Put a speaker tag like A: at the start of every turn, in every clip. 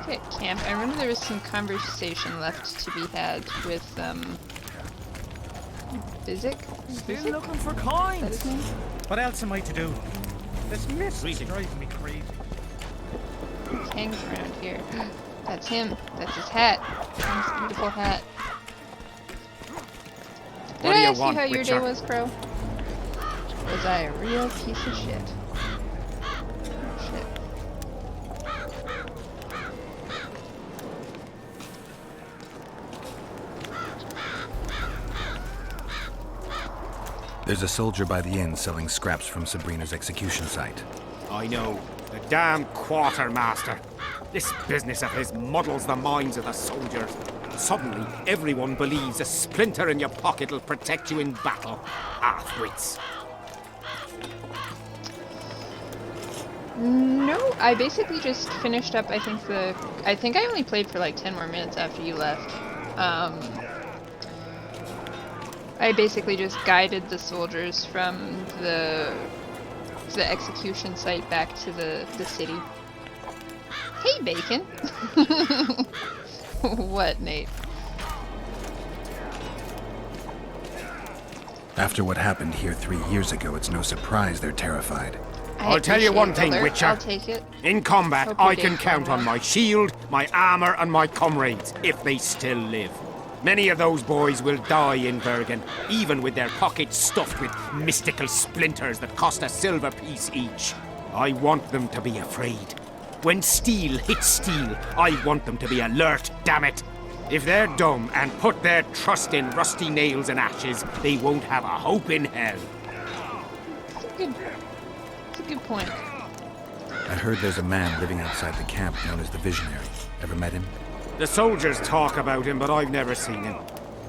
A: at camp. I remember there was some conversation left to be had with, Physic?
B: Still looking for coins.
A: Is that his name?
C: What else am I to do? This mist drives me crazy.
A: He hangs around here. That's him. That's his hat. His beautiful hat. Did I ask you how your day was, Crow? Was I a real piece of shit? Shit.
D: There's a soldier by the inn selling scraps from Sabrina's execution site.
E: I know. The damn quartermaster. This business of his muddles the minds of the soldiers. Suddenly, everyone believes a splinter in your pocket will protect you in battle. Half-wits.
A: No, I basically just finished up, I think I only played for like 10 more minutes after you left. I basically just guided the soldiers from the execution site back to the city. Hey, Bacon! What, Nate?
D: After what happened here 3 years ago, it's no surprise they're terrified.
E: I'll tell you one thing,
A: Alert.
E: Witcher.
A: I'll take it.
E: In combat,
A: Hope you
E: I
A: did
E: can count
A: well.
E: on my shield, my armor, and my comrades, if they still live. Many of those boys will die in Bergen, even with their pockets stuffed with mystical splinters that cost a silver piece each. I want them to be afraid. When steel hits steel, I want them to be alert, damn it! If they're dumb and put their trust in rusty nails and ashes, they won't have a hope in hell.
A: It's a good point.
D: I heard there's a man living outside the camp known as the Visionary. Ever met him?
E: The soldiers talk about him, but I've never seen him.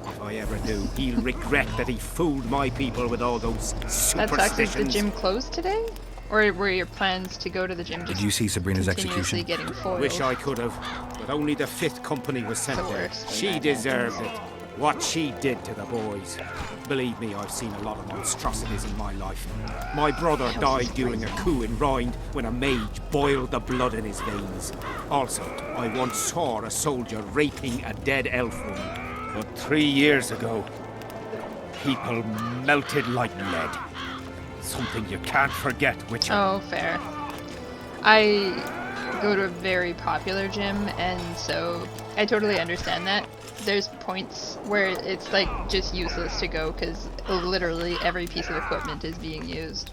E: If I ever do, he'll regret that he fooled my people with all those
A: That sucks. Is the
E: superstitions.
A: gym closed today? Or were your plans to go to the gym just
D: Did you see Sabrina's
A: continuously
D: execution?
A: getting foiled?
E: Wish I could have, but only the 5th Company was sent
A: The
E: there.
A: worst.
E: She deserved it. What she did to the boys. Believe me, I've seen a lot of monstrosities in my life. My brother died during a coup in Rhind when a mage boiled the blood in his veins. Also, I once saw a soldier raping a dead elf woman. But 3 years ago, people melted like lead. Something you can't forget, Witcher.
A: Oh, fair. I go to a very popular gym, and so I totally understand that. There's points where it's like just useless to go because literally every piece of equipment is being used.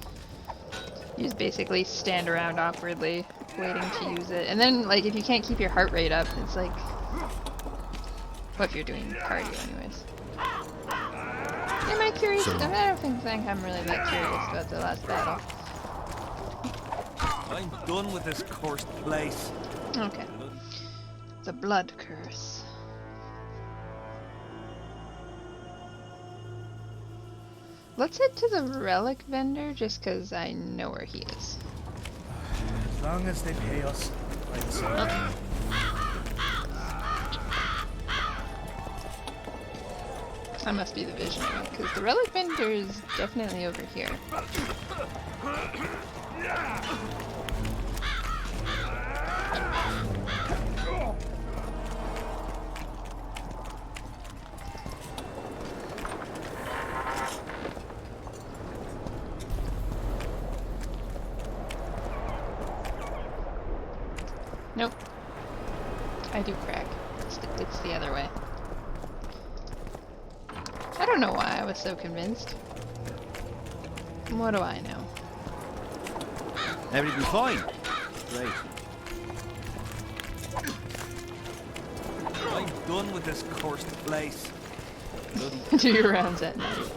A: You just basically stand around awkwardly waiting to use it. And then like if you can't keep your heart rate up, it's like, what if you're doing cardio anyways? Am I curious?
D: So-
A: I don't think I'm really that curious about the last battle.
B: I'm done with this cursed place.
A: Okay. The blood curse. Let's head to the relic vendor just because I know where he is.
C: As long as they pay us, I'd say.
A: I must be the visionary because the relic vendor is definitely over here. Nope. I do crack. It's the other way. I don't know why I was so convinced. What do I know?
B: Everything fine. Great. I'm done with this cursed place. Bloody
A: Do your rounds at night.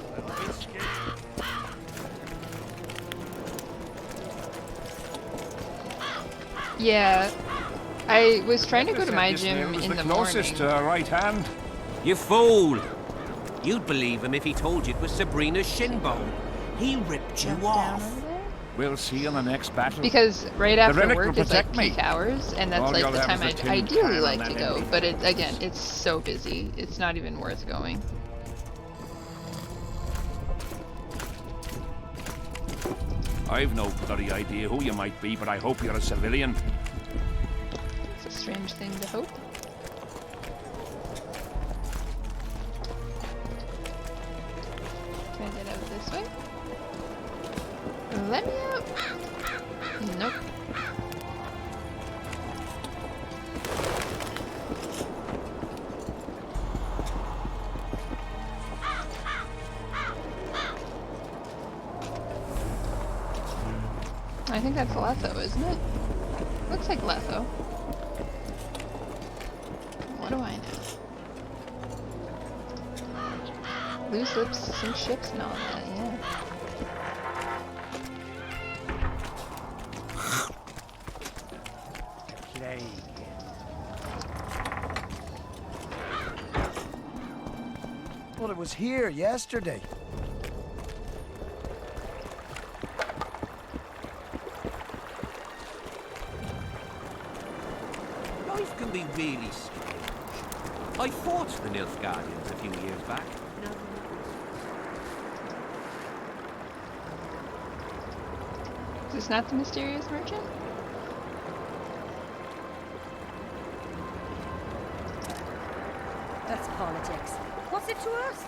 A: Yeah, I was trying to go to my gym in the morning.
F: right hand.
G: You fool! You'd believe him if he told you it was Sabrina's shinbone. He ripped you
A: Jump down
G: off.
A: over there.
F: We'll see in the next battle.
A: Because right after
F: relic
A: work
F: will
A: is like
F: protect me.
A: peak hours, and that's
F: All
A: like
F: you'll
A: the
F: have
A: time
F: is a
A: I'd
F: tin
A: ideally
F: can
A: like
F: on
A: to
F: that
A: go.
F: empty.
A: But it again, it's so busy. It's not even worth going.
F: I've no bloody idea who you might be, but I hope you're a civilian.
A: It's a strange thing to hope. Can I get out this way? Let me out! Nope. I think that's Letho, isn't it? Looks like Letho. What do I know? Loose lips, sink ships, and all that, yeah.
C: Plague. Well, it was here yesterday.
G: Life can be really strange. I fought the Nilfgaardians a few years back.
A: Is this not the mysterious merchant?
H: That's politics. What's it to us?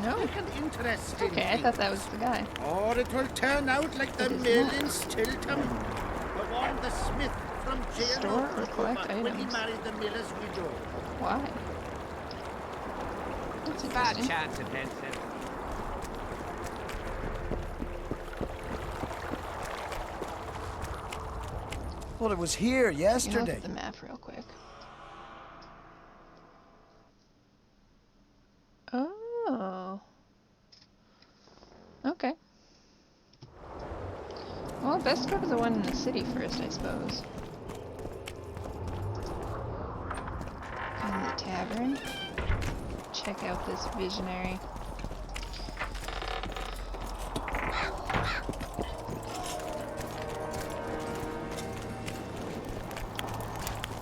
A: No.
I: An interesting
A: Okay, I thought that was the guy.
I: Or it will turn out like the
A: It is
I: mill
A: not.
I: in Stilton. The one the smith from jail
A: Store or collect
I: when he
A: items.
I: married the miller's widow.
A: Why? That's
G: Bad
A: interesting.
G: chance of Henson.
C: Well, it was here
A: Look
C: yesterday.
A: at the map real quick. Oh. Okay. Well, best go to the one in the city first, I suppose. And the tavern. Check out this visionary.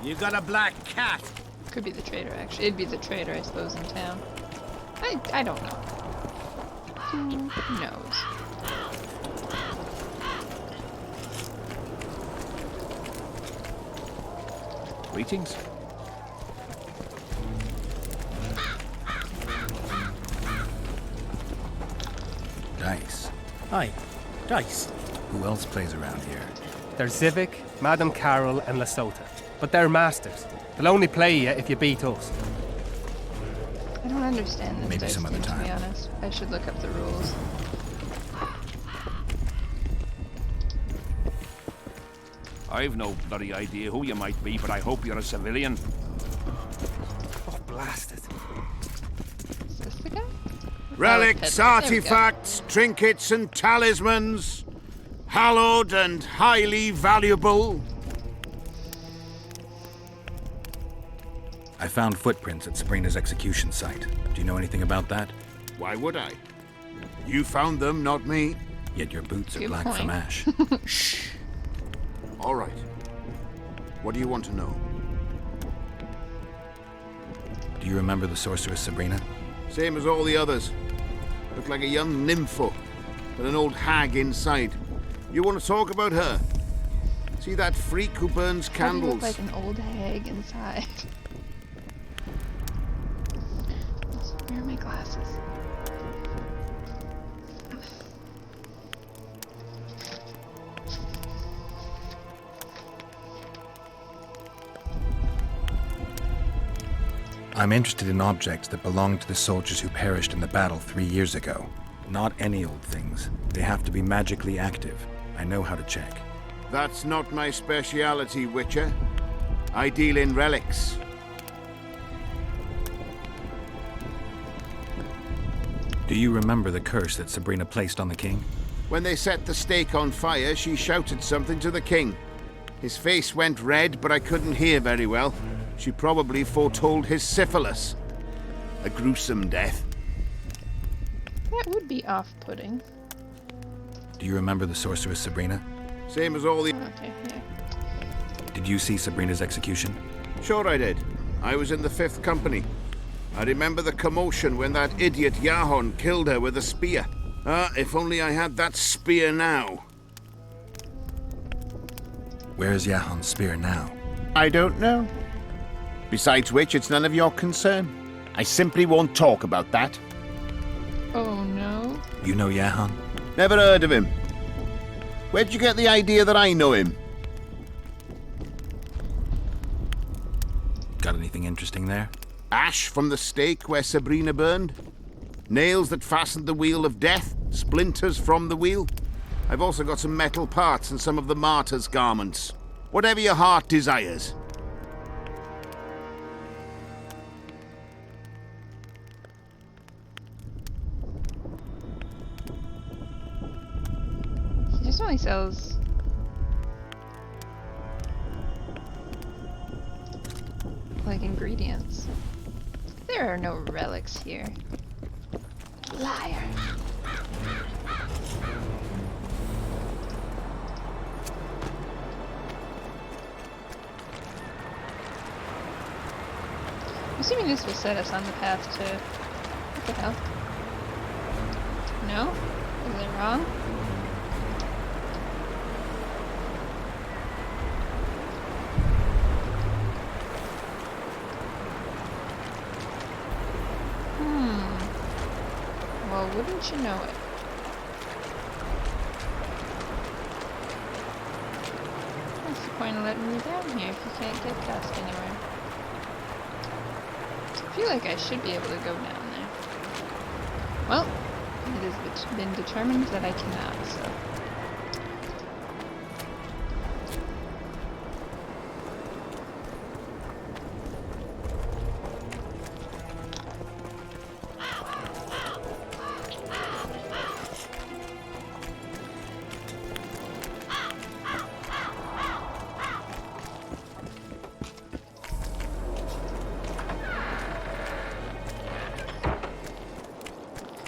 I: You got a black cat.
A: Could be the trader, actually. It'd be the trader, I suppose, in town. I don't know. Who knows?
F: Greetings.
D: Dice.
J: Aye, dice.
D: Who else plays around here?
J: There's Zivic, Madame Carol, and Lesota. But they're masters. They'll only play you if you beat us.
A: I don't understand this
D: Maybe
A: dice
D: some other
A: game, to be
D: time.
A: honest. I should look up the rules.
F: I've no bloody idea who you might be, but I hope you're a civilian.
J: Oh, blast it.
A: Is this the guy?
E: Relics,
A: Peddler. There we go.
E: artifacts, trinkets, and talismans. Hallowed and highly valuable.
D: I found footprints at Sabrina's execution site. Do you know anything about that?
E: Why would I? You found them, not me.
D: Yet your boots are
A: Good
D: black
A: point.
D: from ash.
E: Shh. All right. What do you want to know?
D: Do you remember the sorceress Sabrina?
E: Same as all the others. Looked like a young nympho, with an old hag inside. You want to talk about her? See that freak who burns
A: How do you
E: candles?
A: look like an old hag inside? Where are my glasses?
D: I'm interested in objects that belong to the soldiers who perished in the battle 3 years ago. Not any old things. They have to be magically active. I know how to check.
E: That's not my speciality, Witcher. I deal in relics.
D: Do you remember the curse that Sabrina placed on the king?
E: When they set the stake on fire, she shouted something to the king. His face went red, but I couldn't hear very well. She probably foretold his syphilis. A gruesome death.
A: That would be off-putting.
D: Do you remember the sorceress Sabrina?
E: Same as all the...
A: Okay, yeah.
D: Did you see Sabrina's execution?
E: Sure I did. I was in the 5th Company. I remember the commotion when that idiot Yahon killed her with a spear. If only I had that spear now.
D: Where's Yahon's spear now?
I: I don't know. Besides which, it's none of your concern. I simply won't talk about that.
A: Oh no.
D: You know Yahon?
I: Never heard of him. Where'd you get the idea that I know him?
D: Got anything interesting there?
I: Ash from the stake where Sabrina burned? Nails that fastened the wheel of death? Splinters from the wheel? I've also got some metal parts and some of the martyr's garments. Whatever your heart desires.
A: He just only sells... like ingredients. There are no relics here. Liar. I'm assuming this will set us on the path to... what the hell? No? Is it wrong? Well, wouldn't you know it? What's the point of letting me down here if you can't get past anywhere? I feel like I should be able to go down there. Well, it has been determined that I cannot, so...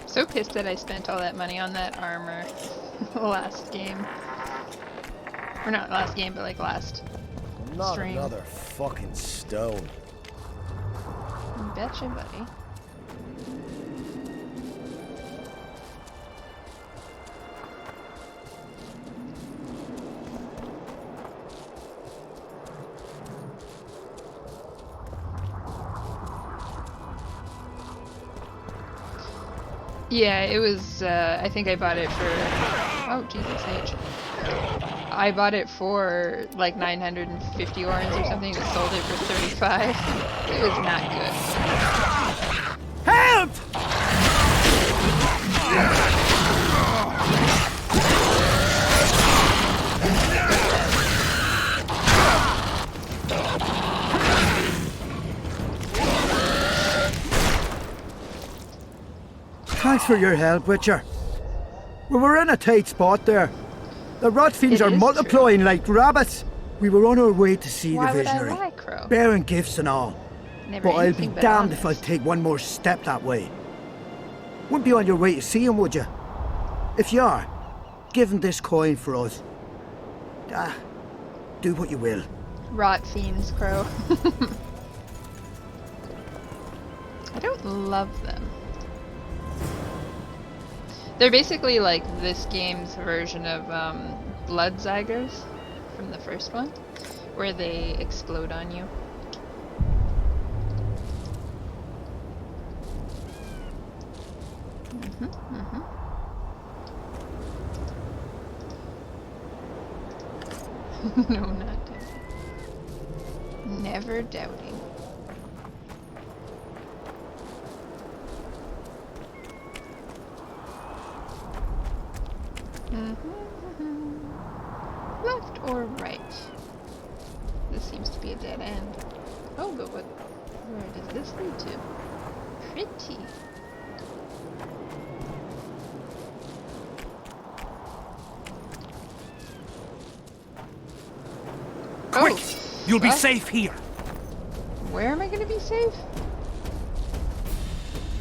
A: So pissed that I spent all that money on that armor last game. Or not last game, but like last
C: Not
A: stream.
C: another fucking stone.
A: Betcha, buddy. Yeah, it was, I think I bought it for, oh Jesus H. I bought it for like 950 orens or something and sold it for 35. It was not good.
C: Help! Thanks for your help, Witcher. We were in a tight spot there. The rot fiends
A: It
C: are
A: is
C: multiplying like rabbits. We were on our way to see
A: Why
C: the
A: would I
C: visionary,
A: lie, Crow?
C: bearing gifts and all.
A: Never
C: But I'll be
A: anything but
C: damned if I
A: honest.
C: take one more step that way. Wouldn't be on your way to see him, would you? If you are, give him this coin for us. Do what you will.
A: Rot fiends, Crow. I don't love them. They're basically like this game's version of blood zygers from the first one, where they explode on you. No, not doubting. Never doubting. Left or right? This seems to be a dead end. Oh, but where does this lead to? Pretty.
F: Quick!
A: Oh,
F: You'll be
A: what?
F: safe here.
A: Where am I gonna be safe?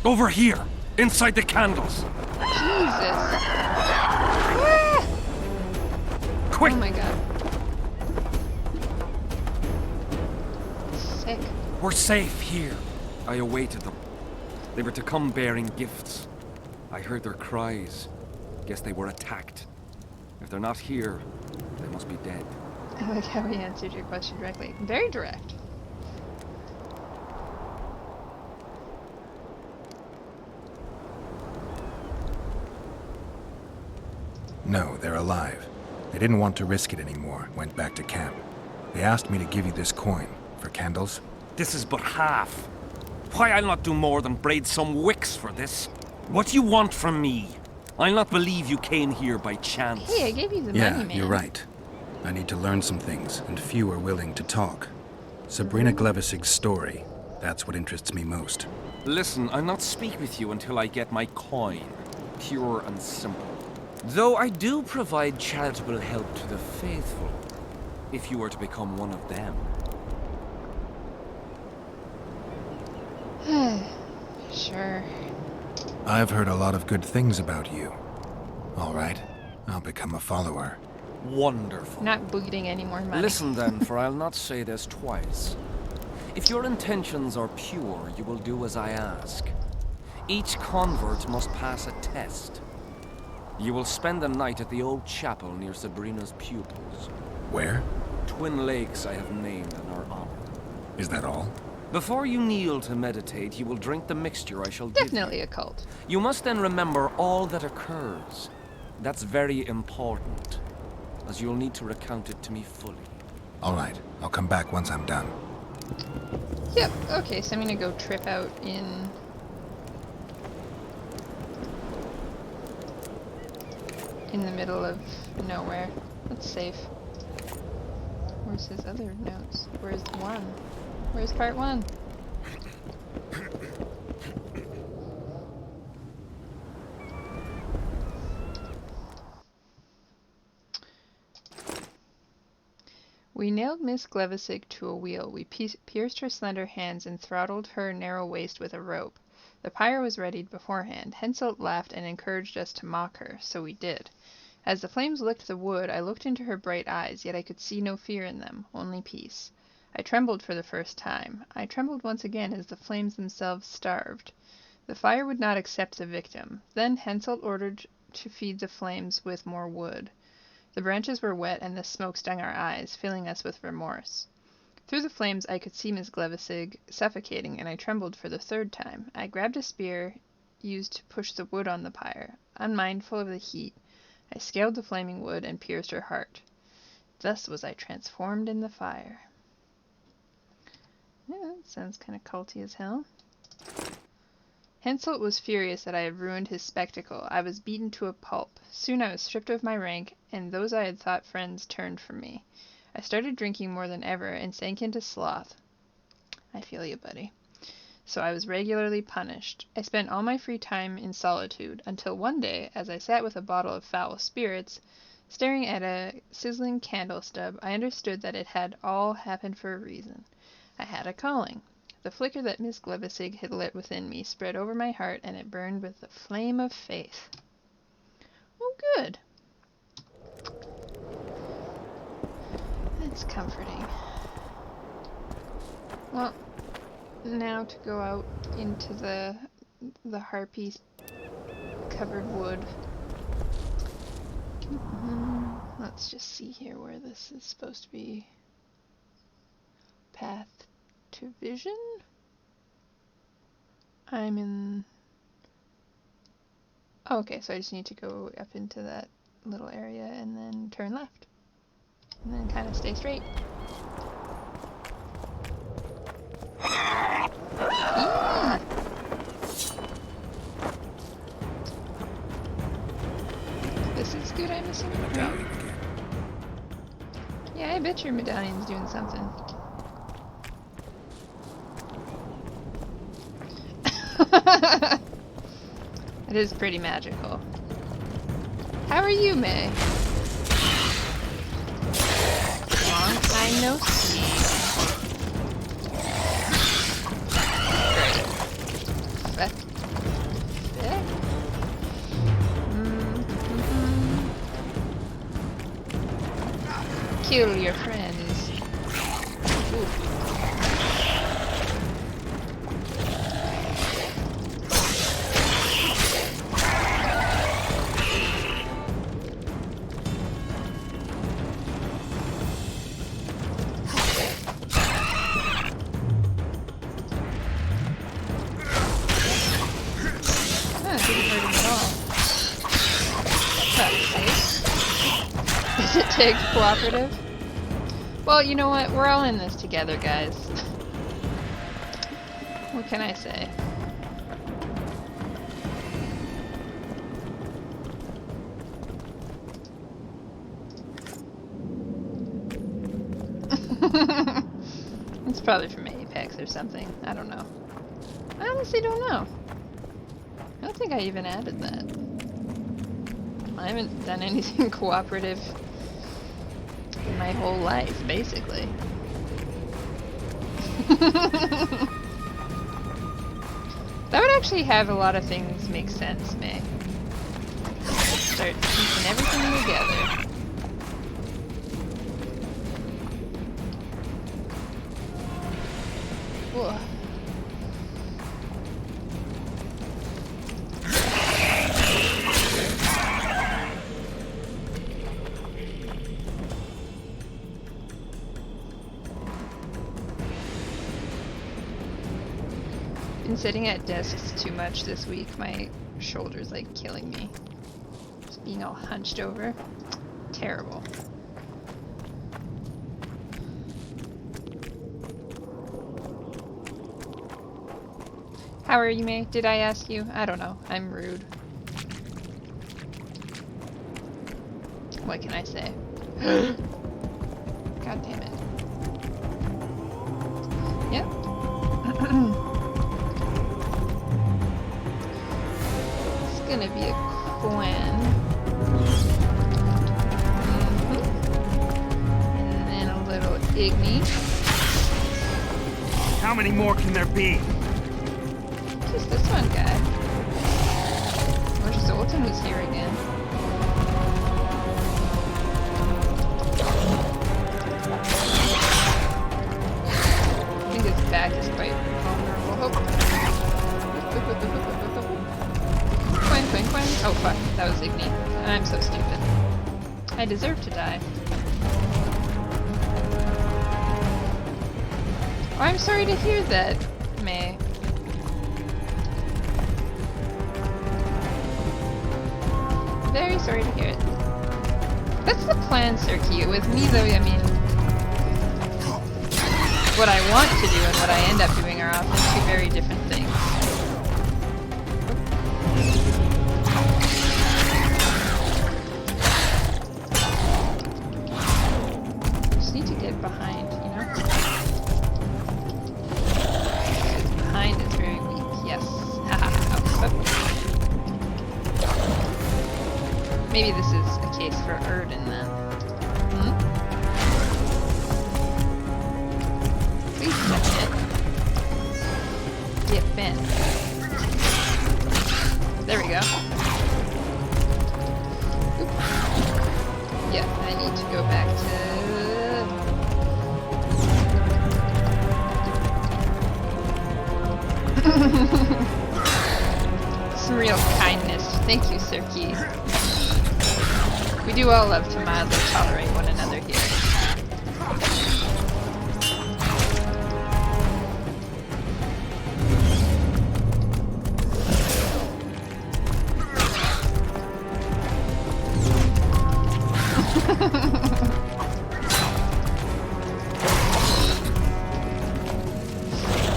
F: Over here, inside the candles.
A: Jesus. Ah!
F: Quick!
A: Oh my god. Sick.
F: We're safe here. I awaited them. They were to come bearing gifts. I heard their cries. Guess they were attacked. If they're not here, they must be dead.
A: I like how he answered your question directly. Very direct.
D: No, they're alive. They didn't want to risk it anymore, went back to camp. They asked me to give you this coin for candles.
F: This is but half. Why, I'll not do more than braid some wicks for this. What you want from me? I'll not believe you came here by chance.
A: Hey, I gave you the money,
D: Yeah,
A: man.
D: you're right. I need to learn some things, and few are willing to talk. Sabrina Glevisig's story, that's what interests me most.
F: Listen, I'll not speak with you until I get my coin. Pure and simple. Though I do provide charitable help to the faithful, if you were to become one of them.
A: Sure.
D: I've heard a lot of good things about you. All right, I'll become a follower.
F: Wonderful.
A: Not bleeding any more money.
F: Listen then, for I'll not say this twice. If your intentions are pure, you will do as I ask. Each convert must pass a test. You will spend the night at the old chapel near Sabrina's pupils.
D: Where?
F: Twin lakes I have named in our honor.
D: Is that all?
F: Before you kneel to meditate, you will drink the mixture I shall give you.
A: Definitely a cult.
F: You must then remember all that occurs. That's very important, as you'll need to recount it to me fully.
D: All right, I'll come back once I'm done.
A: Yep, okay, so I'm gonna go trip out in the middle of nowhere. That's safe. Where's his other notes? Where's one? Where's part one? We nailed Miss Glevisig to a wheel. We pierced her slender hands and throttled her narrow waist with a rope. The pyre was readied beforehand. Henselt laughed and encouraged us to mock her, so we did. As the flames licked the wood, I looked into her bright eyes, yet I could see no fear in them, only peace. I trembled for the first time. I trembled once again as the flames themselves starved. The fire would not accept the victim. Then Henselt ordered to feed the flames with more wood. The branches were wet and the smoke stung our eyes, filling us with remorse. Through the flames I could see Miss Glevisig suffocating, and I trembled for the third time. I grabbed a spear used to push the wood on the pyre. Unmindful of the heat, I scaled the flaming wood and pierced her heart. Thus was I transformed in the fire. Yeah, that sounds kind of culty as hell. Henselt was furious that I had ruined his spectacle. I was beaten to a pulp. Soon I was stripped of my rank, and those I had thought friends turned from me. I started drinking more than ever, and sank into sloth. I feel you, buddy. So I was regularly punished. I spent all my free time in solitude, until one day, as I sat with a bottle of foul spirits, staring at a sizzling candle stub, I understood that it had all happened for a reason. I had a calling. The flicker that Miss Glevisig had lit within me spread over my heart, and it burned with the flame of faith. Oh, good. That's comforting. Well, now to go out into the harpy covered wood. Let's just see here where this is supposed to be. Path to vision? I'm in... Oh, okay, so I just need to go up into that little area and then turn left. And then kind of stay straight. Yeah. This is good, I'm assuming.
D: Medallion again.
A: Yeah, I bet your medallion's doing something. It is pretty magical. How are you, May? Long time no see. Fuck. Kill your friends. Ooh. didn't hurt him at all. Fuck's sake. Is it TIG cooperative? Well, you know what? We're all in this together, guys. What can I say? It's probably from Apex or something. I don't know. I honestly don't know. I don't think I even added that. I haven't done anything cooperative in my whole life, basically. That would actually have a lot of things make sense, May. Start piecing everything together. Whoa. Been sitting at desks too much this week. My shoulder's like killing me. Just being all hunched over. Terrible. How are you, May? Did I ask you? I don't know. I'm rude. What can I say? God damn it. Yep. It's gonna be a Quen. And then a little Igni.
E: How many more can there be?
A: Just this one guy. Wish Zoltan was here again. I think his back is quite vulnerable. Quen, Quen, Quen. Oh fuck, that was Igni. I'm so stupid. I deserve to die. Oh, I'm sorry to hear that, May. Very sorry to hear it. That's the plan, Sirki. With me, though, I mean, what I want to do and what I end up doing are often two very different things. Just need to get behind, you know? Behind is very weak. Yes. Haha. Maybe this is a case for Erden then. Hmm? Please touch it. Get bent. There we go. Oop. Yeah, I need to go back to... Some real kindness. Thank you, Sirki. We do all love to mildly tolerate one another here.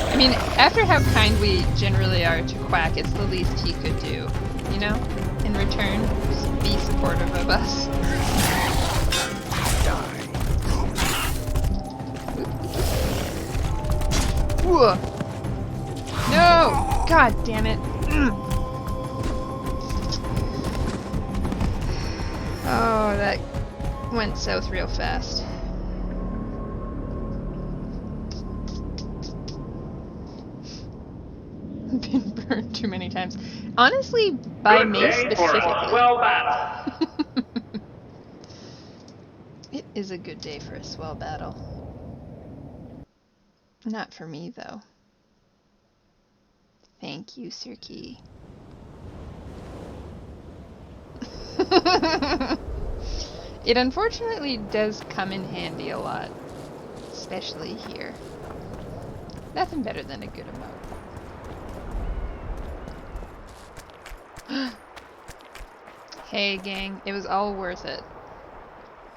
A: I mean, after how kind we generally are to Quack, it's the least he could do, you know? In return, just be supportive of us. Whoa. No! God damn it. Oh, that went south real fast. Been burned too many times. Honestly, by me specifically.
K: Swell battle.
A: It is a good day for a swell battle. Not for me, though. Thank you, Sirki. It unfortunately does come in handy a lot. Especially here. Nothing better than a good emote. Hey gang, it was all worth it.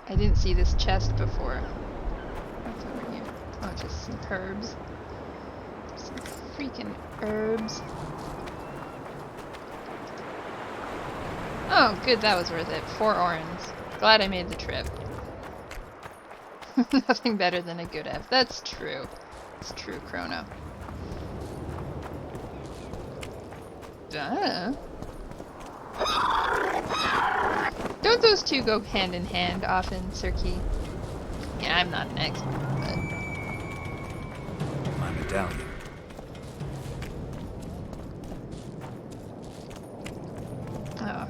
A: I didn't see this chest before. What's over here? Oh, just some herbs. Some freaking herbs. Oh, good, that was worth it. 4 orange. Glad I made the trip. Nothing better than a good F. That's true. It's true, Chrono. Duh. Don't those two go hand in hand often, Sirki? Yeah, I'm not an expert, but...
D: My medallion.
A: Oh.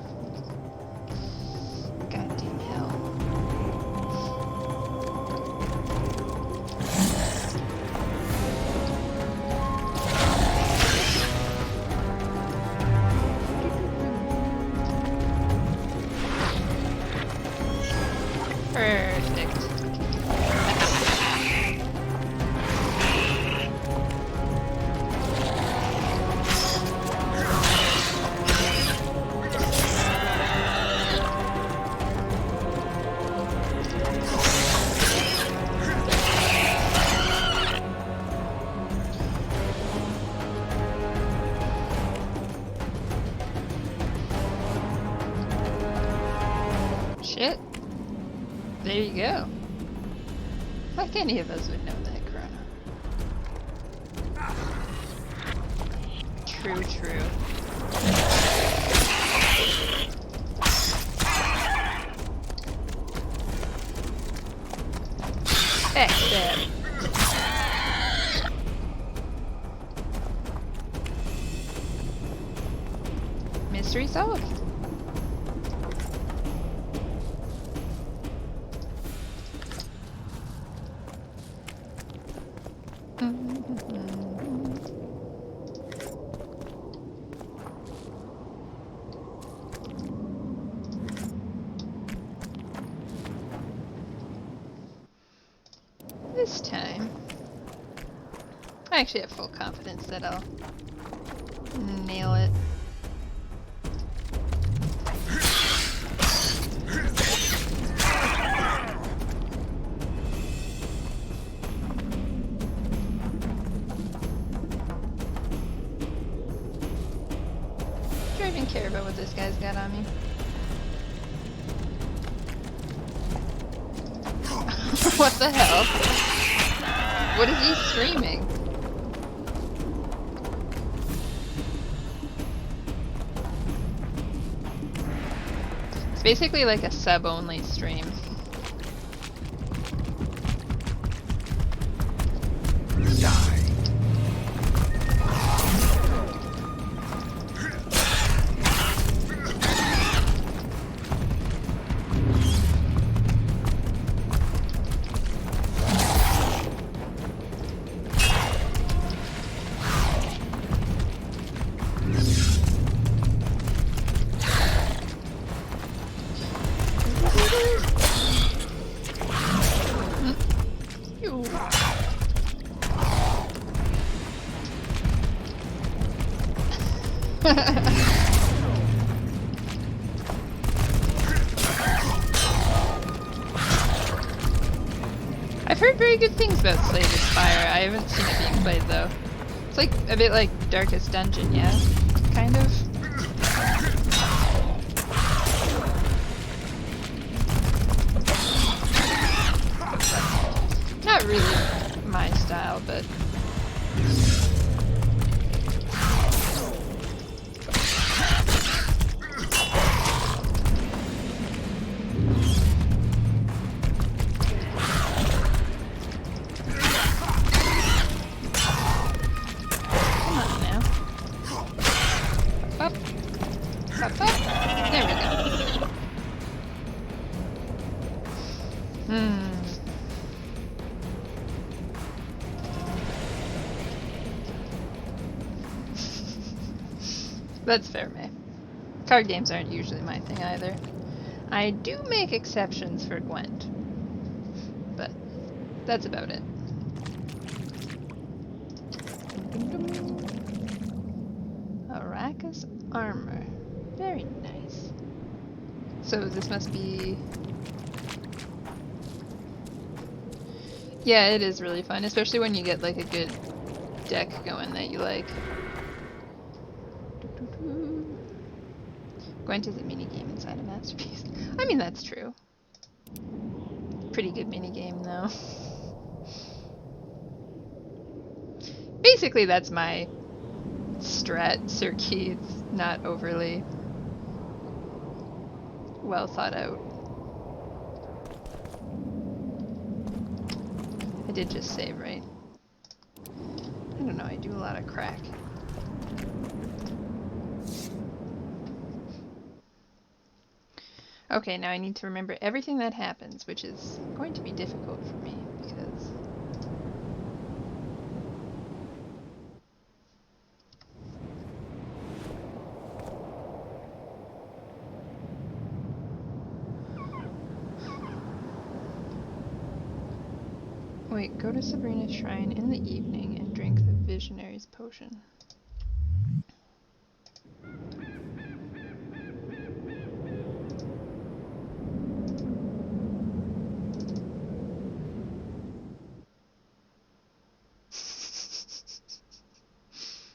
A: Goddamn hell. Perfect. Shit. There you go. Like any of us would know that, Chrono. True, true. Backstab. Mystery solved. This time, I actually have full confidence that I'll nail it. Do I even care about what this guy's got on me? What the hell? What is he streaming? It's basically like a sub-only stream. I've heard very good things about Slay the Spire. I haven't seen it being played though. It's like a bit like Darkest Dungeon, yeah? Kind of. Not really my style, but there we go. That's fair, May. Card games aren't usually my thing either. I do make exceptions for Gwent, but that's about it. Arrakis armor. Very nice. So this must be... Yeah, it is really fun, especially when you get like a good deck going that you like. Going to the minigame inside a masterpiece. I mean, that's true. Pretty good minigame, though. Basically, that's my strat circuit. It's not overly well thought out. I did just save, right? I don't know, I do a lot of crack. Okay, now I need to remember everything that happens, which is going to be difficult for me, because... Wait, go to Sabrina's shrine in the evening and drink the Visionary's potion.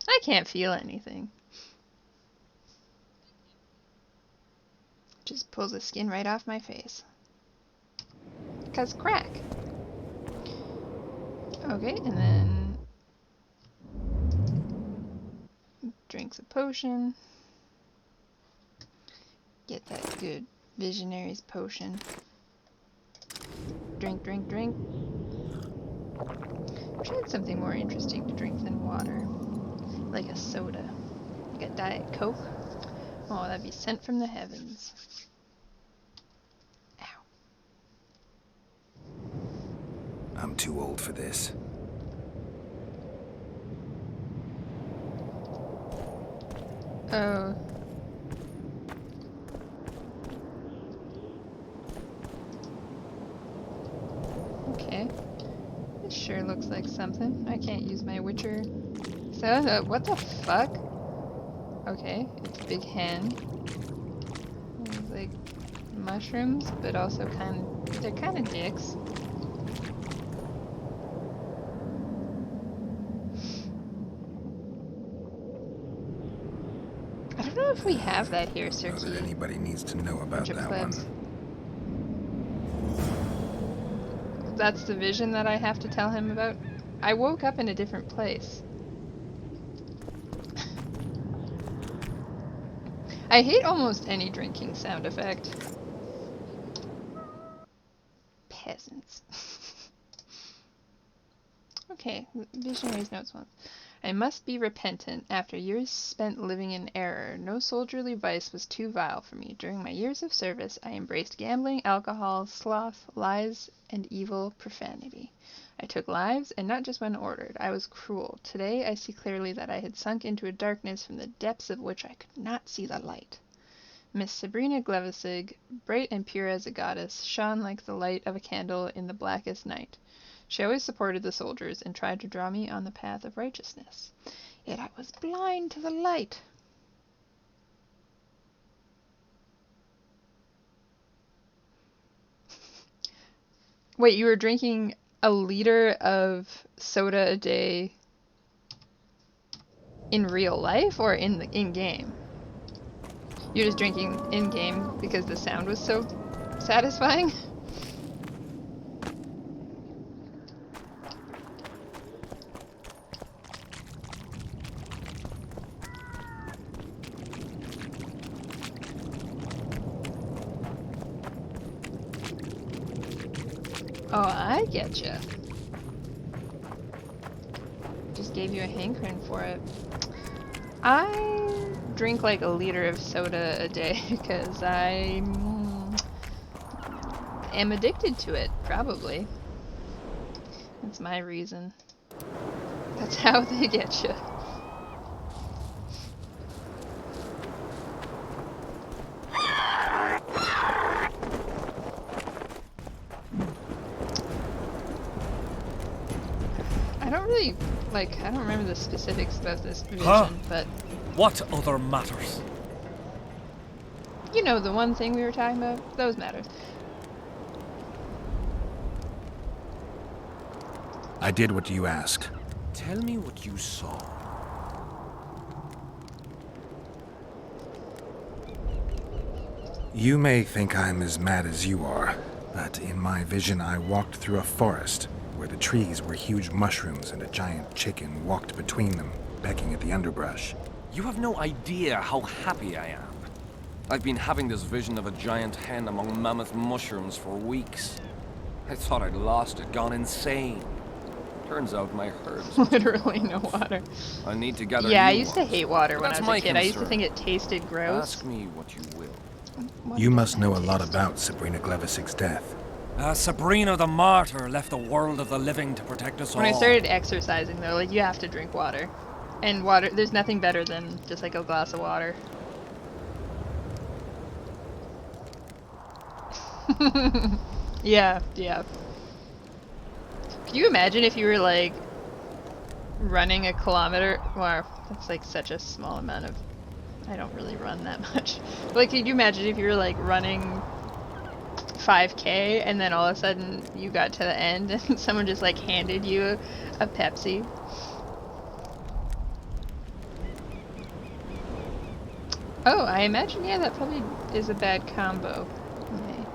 A: I can't feel anything. Just pulls the skin right off my face. 'Cause crack. Okay, and then drinks a potion. Get that good Visionary's potion. Drink, drink, drink. Wish I had something more interesting to drink than water. Like a soda. Like a Diet Coke. Oh, that'd be sent from the heavens. Ow.
D: I'm too old for this.
A: Oh. Okay. This sure looks like something. I can't use my Witcher. So, what the fuck? Okay, it's a big hen. There's like mushrooms, but also they're kind of dicks. I don't know if we have that here,
D: Not
A: Sirki.
D: that anybody needs to know about that one.
A: That's the vision that I have to tell him about. I woke up in a different place. I hate almost any drinking sound effect. Peasants. Okay, Visionary's notes once. I must be repentant. After years spent living in error, no soldierly vice was too vile for me. During my years of service, I embraced gambling, alcohol, sloth, lies, and evil profanity. I took lives, and not just when ordered. I was cruel. Today I see clearly that I had sunk into a darkness from the depths of which I could not see the light. Miss Sabrina Glevissig, bright and pure as a goddess, shone like the light of a candle in the blackest night. She always supported the soldiers and tried to draw me on the path of righteousness. Yet I was blind to the light. Wait, you were drinking a liter of soda a day in real life or in-game? You're just drinking in-game because the sound was so satisfying? Oh, I getcha. Just gave you a hankering for it. I drink like a liter of soda a day because I am addicted to it, probably. That's my reason. That's how they get you. I don't really, I don't remember the specifics about this vision, but...
K: What other matters?
A: You know, the one thing we were talking about? Those matters.
D: I did what you asked.
F: Tell me what you saw.
D: You may think I'm as mad as you are, but in my vision I walked through a forest where the trees were huge mushrooms and a giant chicken walked between them, pecking at the underbrush.
F: You have no idea how happy I am. I've been having this vision of a giant hen among mammoth mushrooms for weeks. I thought I'd lost it, gone insane. Turns out my herbs.
A: Literally no water.
F: I need to gather.
A: Yeah, I
F: new
A: used to
F: ones.
A: hate water when I
F: That's
A: was a
F: my
A: kid. I used to
F: concern.
A: think it tasted gross.
F: Ask me what you will.
D: You must know a lot about Sabrina Glevisig's death.
F: Sabrina the Martyr left the world of the living to protect us all.
A: When I started exercising, though, like, you have to drink water. And water, there's nothing better than just, like, a glass of water. Yeah. Can you imagine if you were, like, running a kilometer? Wow, that's, like, such a small amount of... I don't really run that much. But, like, could you imagine if you were, like, running 5K and then all of a sudden you got to the end and someone just, like, handed you a Pepsi? Oh, I imagine, yeah, that probably is a bad combo. Okay.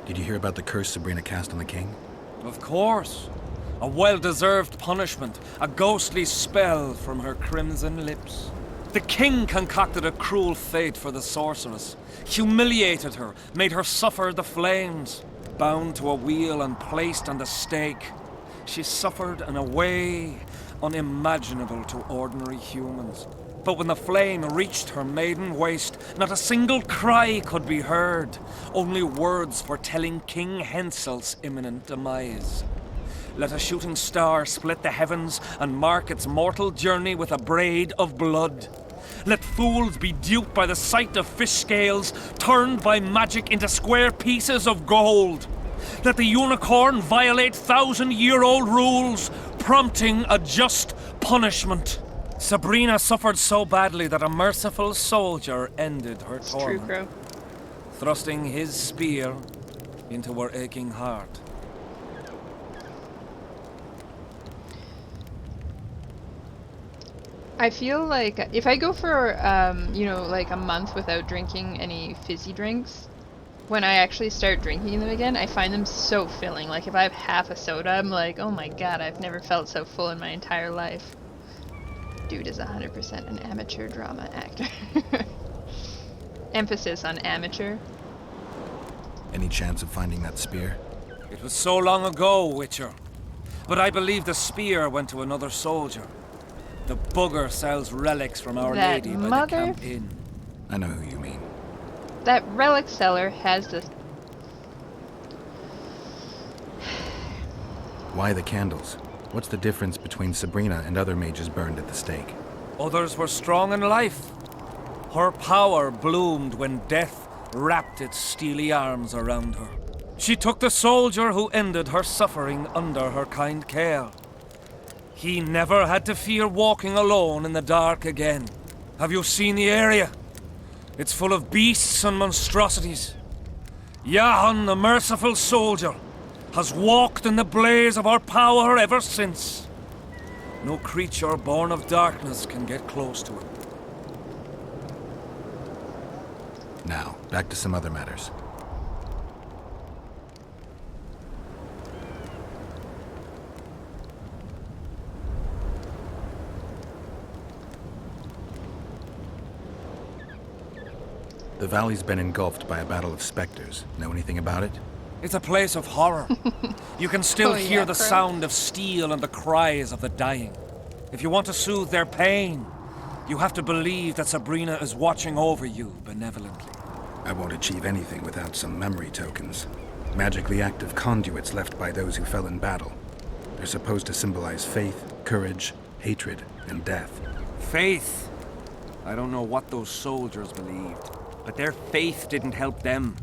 D: Did you hear about the curse Sabrina cast on the king?
F: Of course. A well-deserved punishment. A ghostly spell from her crimson lips. The king concocted a cruel fate for the sorceress. Humiliated her, made her suffer the flames. Bound to a wheel and placed on the stake. She suffered in a way unimaginable to ordinary humans. But when the flame reached her maiden waist, not a single cry could be heard. Only words foretelling King Hensel's imminent demise. Let a shooting star split the heavens and mark its mortal journey with a braid of blood. Let fools be duped by the sight of fish scales, turned by magic into square pieces of gold. Let the unicorn violate 1,000-year-old rules, prompting a just punishment. Sabrina suffered so badly that a merciful soldier ended her
A: It's true,
F: torment,
A: Crow.
F: thrusting his spear into her aching heart.
A: I feel like if I go for, you know, like a month without drinking any fizzy drinks, when I actually start drinking them again, I find them so filling. Like, if I have half a soda, I'm like, oh my god, I've never felt so full in my entire life. Dude is 100% an amateur drama actor. Emphasis on amateur.
D: Any chance of finding that spear?
F: It was so long ago, Witcher. But I believe the spear went to another soldier. The bugger sells relics from Our
A: That
F: Lady by the
A: mother-
F: Camp Inn.
D: I know who you mean.
A: That relic seller has the...
D: Why the candles? What's the difference between Sabrina and other mages burned at the stake?
F: Others were strong in life. Her power bloomed when death wrapped its steely arms around her. She took the soldier who ended her suffering under her kind care. He never had to fear walking alone in the dark again. Have you seen the area? It's full of beasts and monstrosities. Jahan, the merciful soldier, has walked in the blaze of our power ever since. No creature born of darkness can get close to him.
D: Now, back to some other matters. The valley's been engulfed by a battle of specters. Know anything about it?
F: It's a place of horror. You can still
A: Oh, yeah,
F: hear the
A: Crow.
F: sound of steel and the cries of the dying. If you want to soothe their pain, you have to believe that Sabrina is watching over you benevolently.
D: I won't achieve anything without some memory tokens. Magically active conduits left by those who fell in battle. They're supposed to symbolize faith, courage, hatred, and death.
F: Faith. I don't know what those soldiers believed, but their faith didn't help them.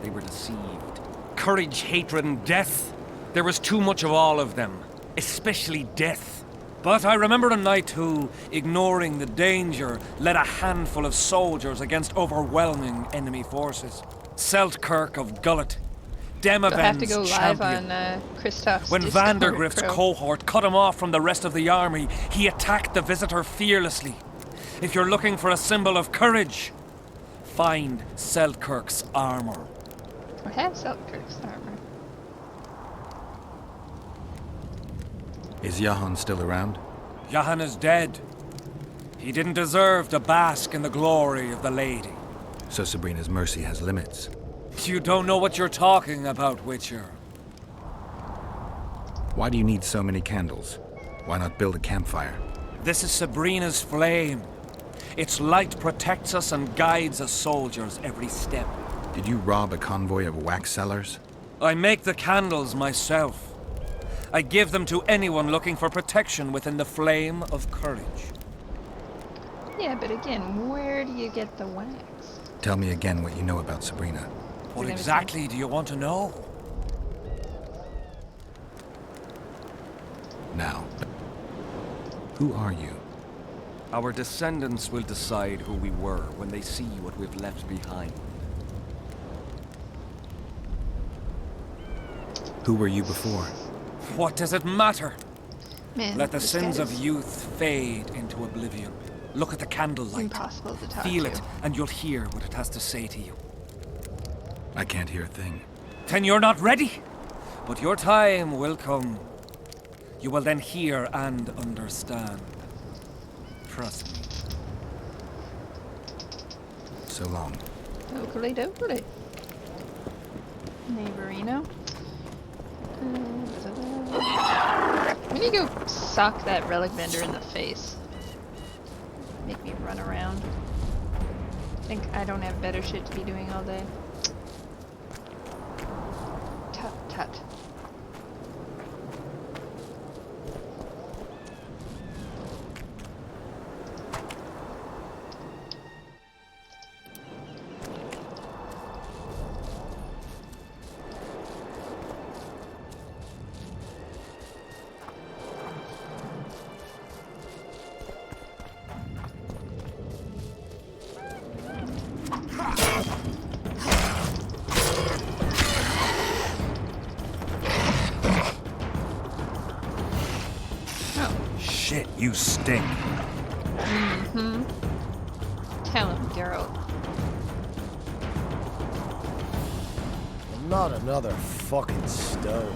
F: They were deceived. Courage, hatred, and death. There was too much of all of them, especially death. But I remember a knight who, ignoring the danger, led a handful of soldiers against overwhelming enemy forces. Seltkirk of Gullet,
A: You'll have to
F: Demavend's
A: go live
F: champion.
A: on Christoph's
F: When
A: Discord,
F: Vandergrift's
A: Crow.
F: cohort cut him off from the rest of the army, he attacked the visitor fearlessly. If you're looking for a symbol of courage, find Seltkirk's armor.
A: I have Selkirk's armor.
D: Is Jahan still around?
F: Jahan is dead. He didn't deserve to bask in the glory of the lady.
D: So Sabrina's mercy has limits.
F: You don't know what you're talking about, Witcher.
D: Why do you need so many candles? Why not build a campfire?
F: This is Sabrina's flame. Its light protects us and guides us soldiers every step.
D: Did you rob a convoy of wax sellers?
F: I make the candles myself. I give them to anyone looking for protection within the flame of courage.
A: Yeah, but again, where do you get the wax?
D: Tell me again what you know about Sabrina.
F: What exactly do you want to know?
D: Now, who are you?
F: Our descendants will decide who we were when they see what we've left behind.
D: Who were you before?
F: What does it matter?
A: Man,
F: Let the
A: this
F: sins of
A: guy's
F: youth fade into oblivion. Look at the candlelight.
A: impossible to talk
F: Feel
A: to.
F: it, and you'll hear what it has to say to you.
D: I can't hear a thing.
F: Then you're not ready. But your time will come. You will then hear and understand. Trust me.
D: So long.
A: Oakley dokley. Neighborino. We need to go sock that relic vendor in the face. Make me run around. Think I don't have better shit to be doing all day. Tut tut.
D: Shit, you stink.
A: Mm-hmm. Tell him, Geralt.
K: Not another fucking stone.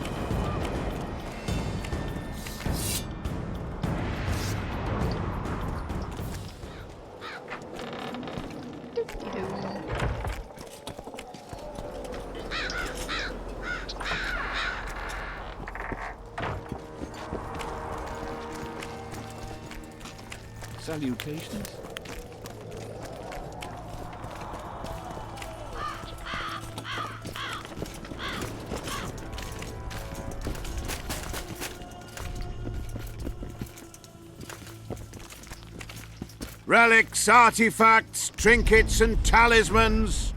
B: Salutations.
I: Relics, artifacts, trinkets and talismans,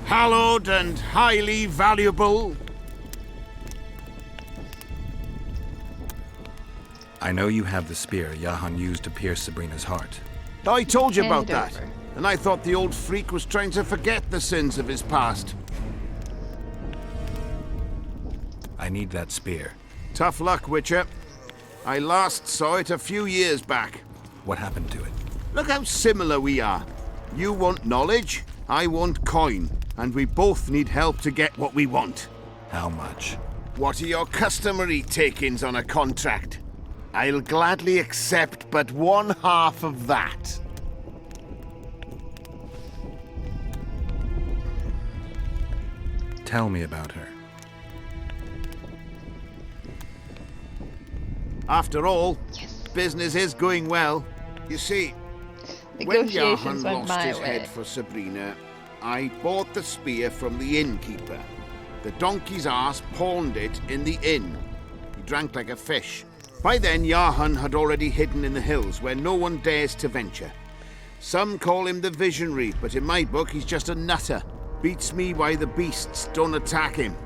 I: hallowed and highly valuable.
D: I know you have the spear Jahan used to pierce Sabrina's heart.
I: I told you
A: Hand
I: about
A: it
I: that.
A: over.
I: And I thought the old freak was trying to forget the sins of his past.
D: I need that spear.
I: Tough luck, Witcher. I last saw it a few years back.
D: What happened to it?
I: Look how similar we are. You want knowledge, I want coin. And we both need help to get what we want.
D: How much?
I: What are your customary takings on a contract? I'll gladly accept but one half of that.
D: Tell me about her.
I: After all,
A: Yes.
I: business is going well. You see, when
A: Negotiations
I: Jahan
A: went
I: lost
A: my
I: his
A: way.
I: head for Sabrina, I bought the spear from the innkeeper. The donkey's ass pawned it in the inn. He drank like a fish. By then, Jahan had already hidden in the hills where no one dares to venture. Some call him the Visionary, but in my book, he's just a nutter. Beats me why the beasts don't attack him.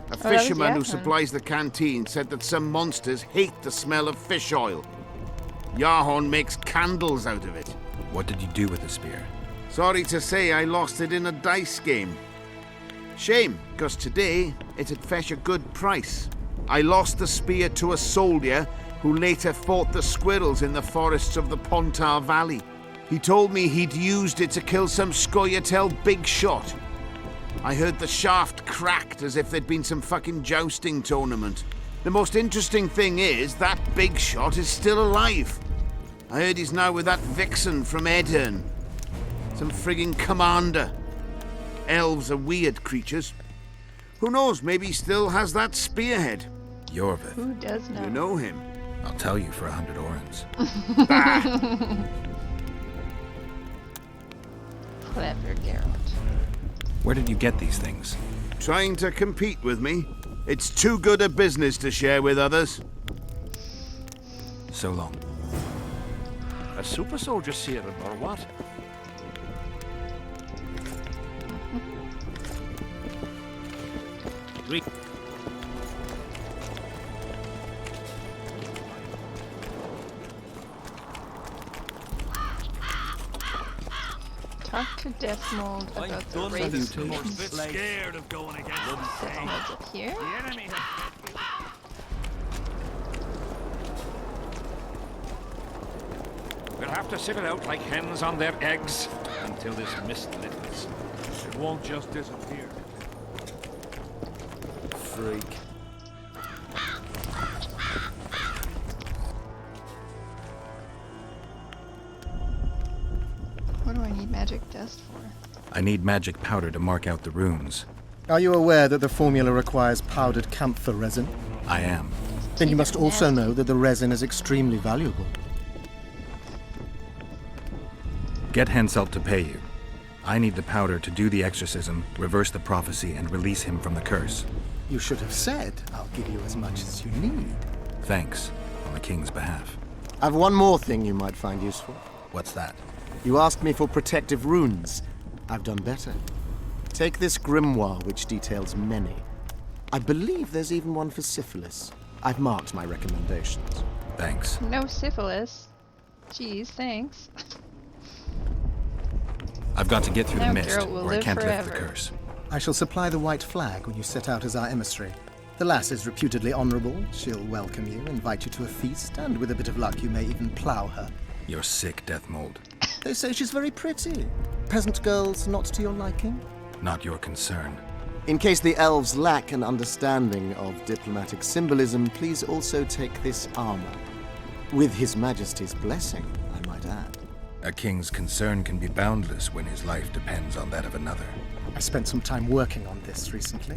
I: A
A: that was
I: fisherman who
A: Jahan.
I: supplies the canteen said that some monsters hate the smell of fish oil. Yahon makes candles out of it.
D: What did you do with the spear?
I: Sorry to say I lost it in a dice game. Shame, because today it'd fetch a good price. I lost the spear to a soldier who later fought the squirrels in the forests of the Pontar Valley. He told me he'd used it to kill some Scoia'tael big shot. I heard the shaft cracked as if there'd been some fucking jousting tournament. The most interesting thing is that big shot is still alive. I heard he's now with that vixen from Edirn. Some frigging commander. Elves are weird creatures. Who knows, maybe he still has that spearhead.
D: Yorvith.
A: Who does know?
I: You know him.
D: I'll tell you for 100 orens.
A: Clever Geralt.
D: Where did you get these things?
I: Trying to compete with me? It's too good a business to share with others.
D: So long.
B: A super soldier serum, or what?
A: Talk to Deathmold about the race.
B: Scared of going against
A: Deathmold's up here.
B: the enemy. We'll have to sit it out like hens on their eggs until this mist lifts. It won't just disappear.
K: Freak.
A: What do I need magic dust for?
D: I need magic powder to mark out the runes.
K: Are you aware that the formula requires powdered camphor resin?
D: I am.
K: Then you must also know that the resin is extremely valuable.
D: Get Henselt to pay you. I need the powder to do the exorcism, reverse the prophecy, and release him from the curse.
K: You should have said, I'll give you as much as you need.
D: Thanks, on the king's behalf.
K: I've one more thing you might find useful.
D: What's that?
K: You asked me for protective runes. I've done better. Take this grimoire, which details many. I believe there's even one for syphilis. I've marked my recommendations.
D: Thanks.
A: No syphilis. Jeez, thanks.
D: I've got to get through
A: Now
D: the mist,
A: Geralt will
D: or I
A: live
D: can't lift the
A: forever.
D: curse.
K: I shall supply the white flag when you set out as our emissary. The lass is reputedly honorable. She'll welcome you, invite you to a feast, and with a bit of luck you may even plough her.
D: You're sick, Deathmold.
K: They say she's very pretty. Peasant girls not to your liking?
D: Not your concern.
K: In case the elves lack an understanding of diplomatic symbolism, please also take this armor. With His Majesty's blessing, I might add.
D: A king's concern can be boundless when his life depends on that of another.
K: I spent some time working on this recently.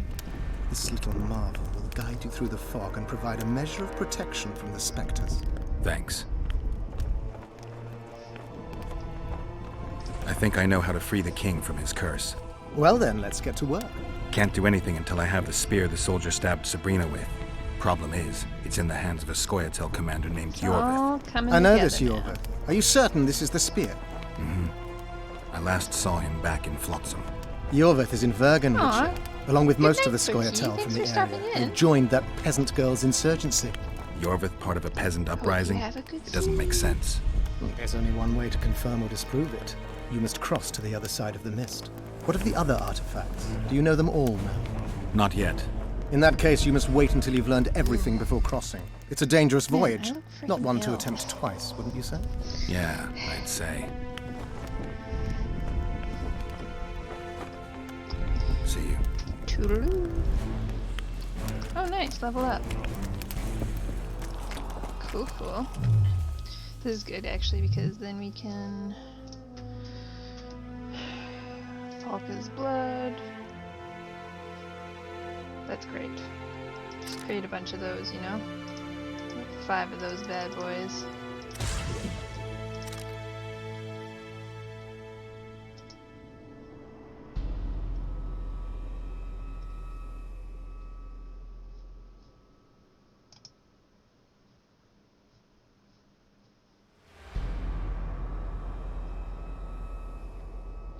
K: This little marvel will guide you through the fog and provide a measure of protection from the spectres.
D: Thanks. I think I know how to free the king from his curse.
K: Well then, let's get to work.
D: Can't do anything until I have the spear the soldier stabbed Sabrina with. Problem is, it's in the hands of a Scoia'tael commander named Yorvith.
A: All coming
K: I know
A: together
K: this,
A: now.
K: Yorvith. Are you certain this is the spear?
D: I last saw him back in Flotsam.
K: Yorvith is in Vergen,
A: Aw.
K: Richard, along with
A: Good
K: most of
A: night,
K: the
A: Sophie.
K: Scoia'tael
A: Thanks
K: from
A: for
K: the
A: stopping
K: area,
A: in.
K: who joined that peasant girls' insurgency.
D: Yorvith part of a peasant uprising?
A: have a good
D: It doesn't make sense.
K: There's only one way to confirm or disprove it. You must cross to the other side of the mist. What of the other artifacts? Do you know them all now?
D: Not yet.
K: In that case, you must wait until you've learned everything before crossing. It's a dangerous
A: Man, I
K: voyage,
A: look
K: not
A: freaking
K: one to
A: ill.
K: attempt twice, wouldn't you say?
D: Yeah, I'd say. See you.
A: Toodaloo. Oh, nice. Level up. Cool, cool. This is good, actually, because then we can... Falca's blood. That's great. Just create a bunch of those, you know? 5 of those bad boys.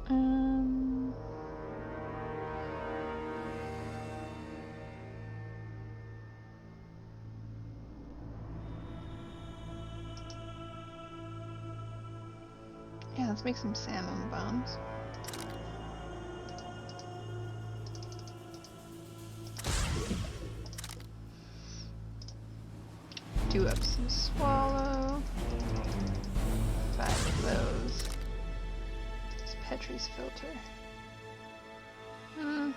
A: Um... let's make some salmon bombs. Do up some swallow. 5 of those. It's Petrie's filter. I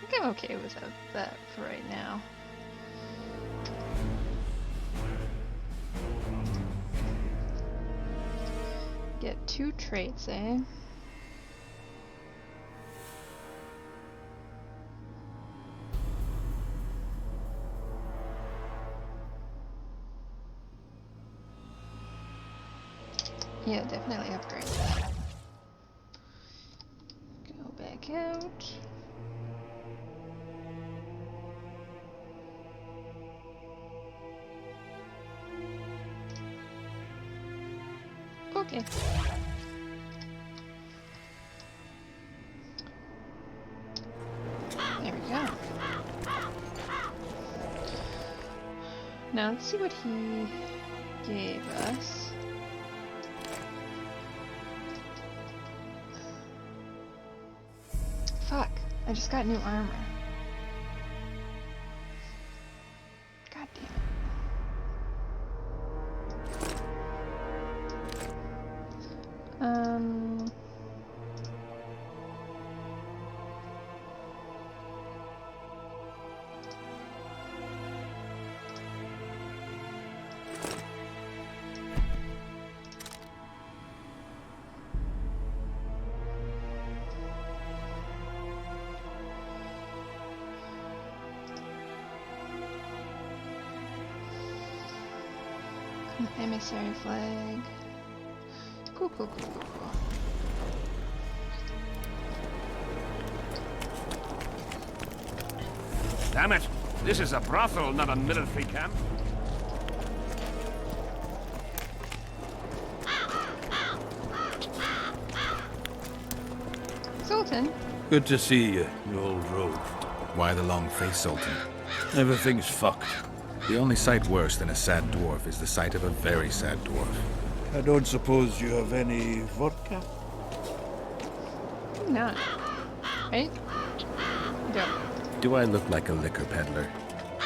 A: think I'm okay without that for right now. Get 2 traits, eh? Yeah, definitely upgrade that. Go back out. Okay. There we go. Now let's see what he gave us. Fuck, I just got new armor. God damn it. Emissary flag. Cool, cool, cool, cool, cool.
B: Damn it! This is a brothel, not a military camp.
A: Sultan?
L: Good to see you, you old rogue.
D: Why the long face, Sultan?
L: Everything's fucked.
D: The only sight worse than a sad dwarf is the sight of a very sad dwarf.
L: I don't suppose you have any vodka?
A: Not. Right? Go.
D: Do I look like a liquor peddler?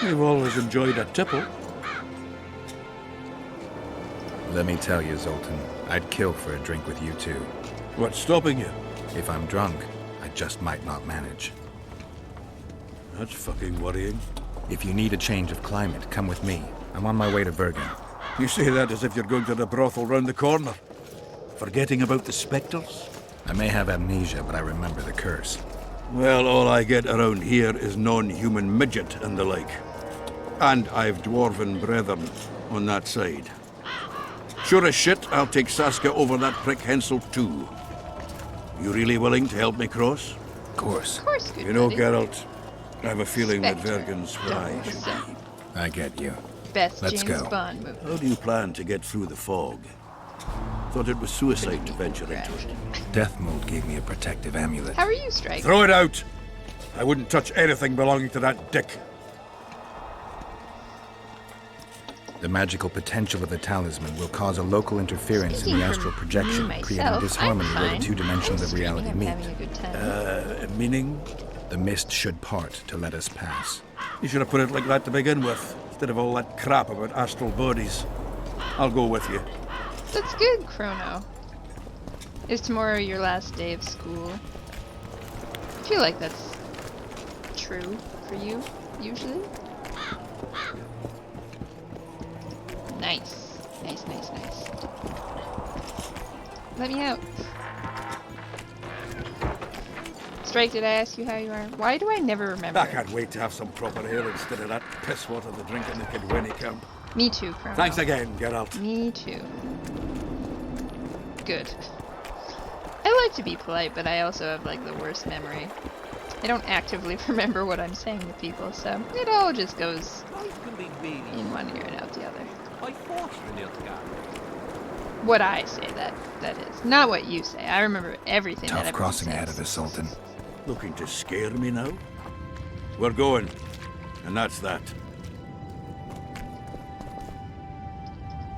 L: We've always enjoyed a tipple.
D: Let me tell you, Zoltan, I'd kill for a drink with you too.
L: What's stopping you?
D: If I'm drunk, I just might not manage.
L: That's fucking worrying.
D: If you need a change of climate, come with me. I'm on my way to Bergen.
L: You say that as if you're going to the brothel round the corner. Forgetting about the spectres?
D: I may have amnesia, but I remember the curse.
L: Well, all I get around here is non-human midget and the like. And I've dwarven brethren on that side. Sure as shit, I'll take Saskia over that prick Hensel too. You really willing to help me cross?
D: Of course.
A: Of course, good
L: You know,
A: buddy.
L: Geralt, I have a feeling that
A: Spectre.
L: Vergen's where I should be.
D: I get you.
A: Best
D: Let's
A: James
D: go.
A: Bond movie.
L: How do you plan to get through the fog? Thought it was suicide to venture into it.
D: Death Mold gave me a protective amulet.
A: How are you, Strike?
L: Throw it out! I wouldn't touch anything belonging to that dick.
D: The magical potential of the talisman will cause a local interference
A: Speaking
D: in the
A: for
D: astral projection,
A: me,
D: creating
A: myself,
D: disharmony
A: I'm
D: where
A: fine.
D: the two dimensions
A: I'm
D: of reality
A: streaming, I'm
D: meet.
A: having a good time.
L: Meaning?
D: The mist should part to let us pass.
L: You should have put it like that to begin with, instead of all that crap about astral bodies. I'll go with you.
A: That's good, Chrono. Is tomorrow your last day of school? I feel like that's true for you, usually. Nice. Nice, nice, nice. Let me out. Strike, did I ask you how you are? Why do I never remember?
L: I can't wait to have some proper ale instead of that piss water they drink in the Kidwenny camp.
A: Me too, Chrono.
L: Thanks again, Geralt.
A: Me too. Good. I like to be polite, but I also have like the worst memory. I don't actively remember what I'm saying to people, so it all just goes
G: Life can be really
A: in one ear and out the other.
G: I fought for Nilfgaard.
A: What I say, that is. Not what you say. I remember everything that
D: Tough
A: everyone
D: crossing
A: says.
D: ahead of us, Sultan.
L: Looking to scare me now? We're going, and that's that.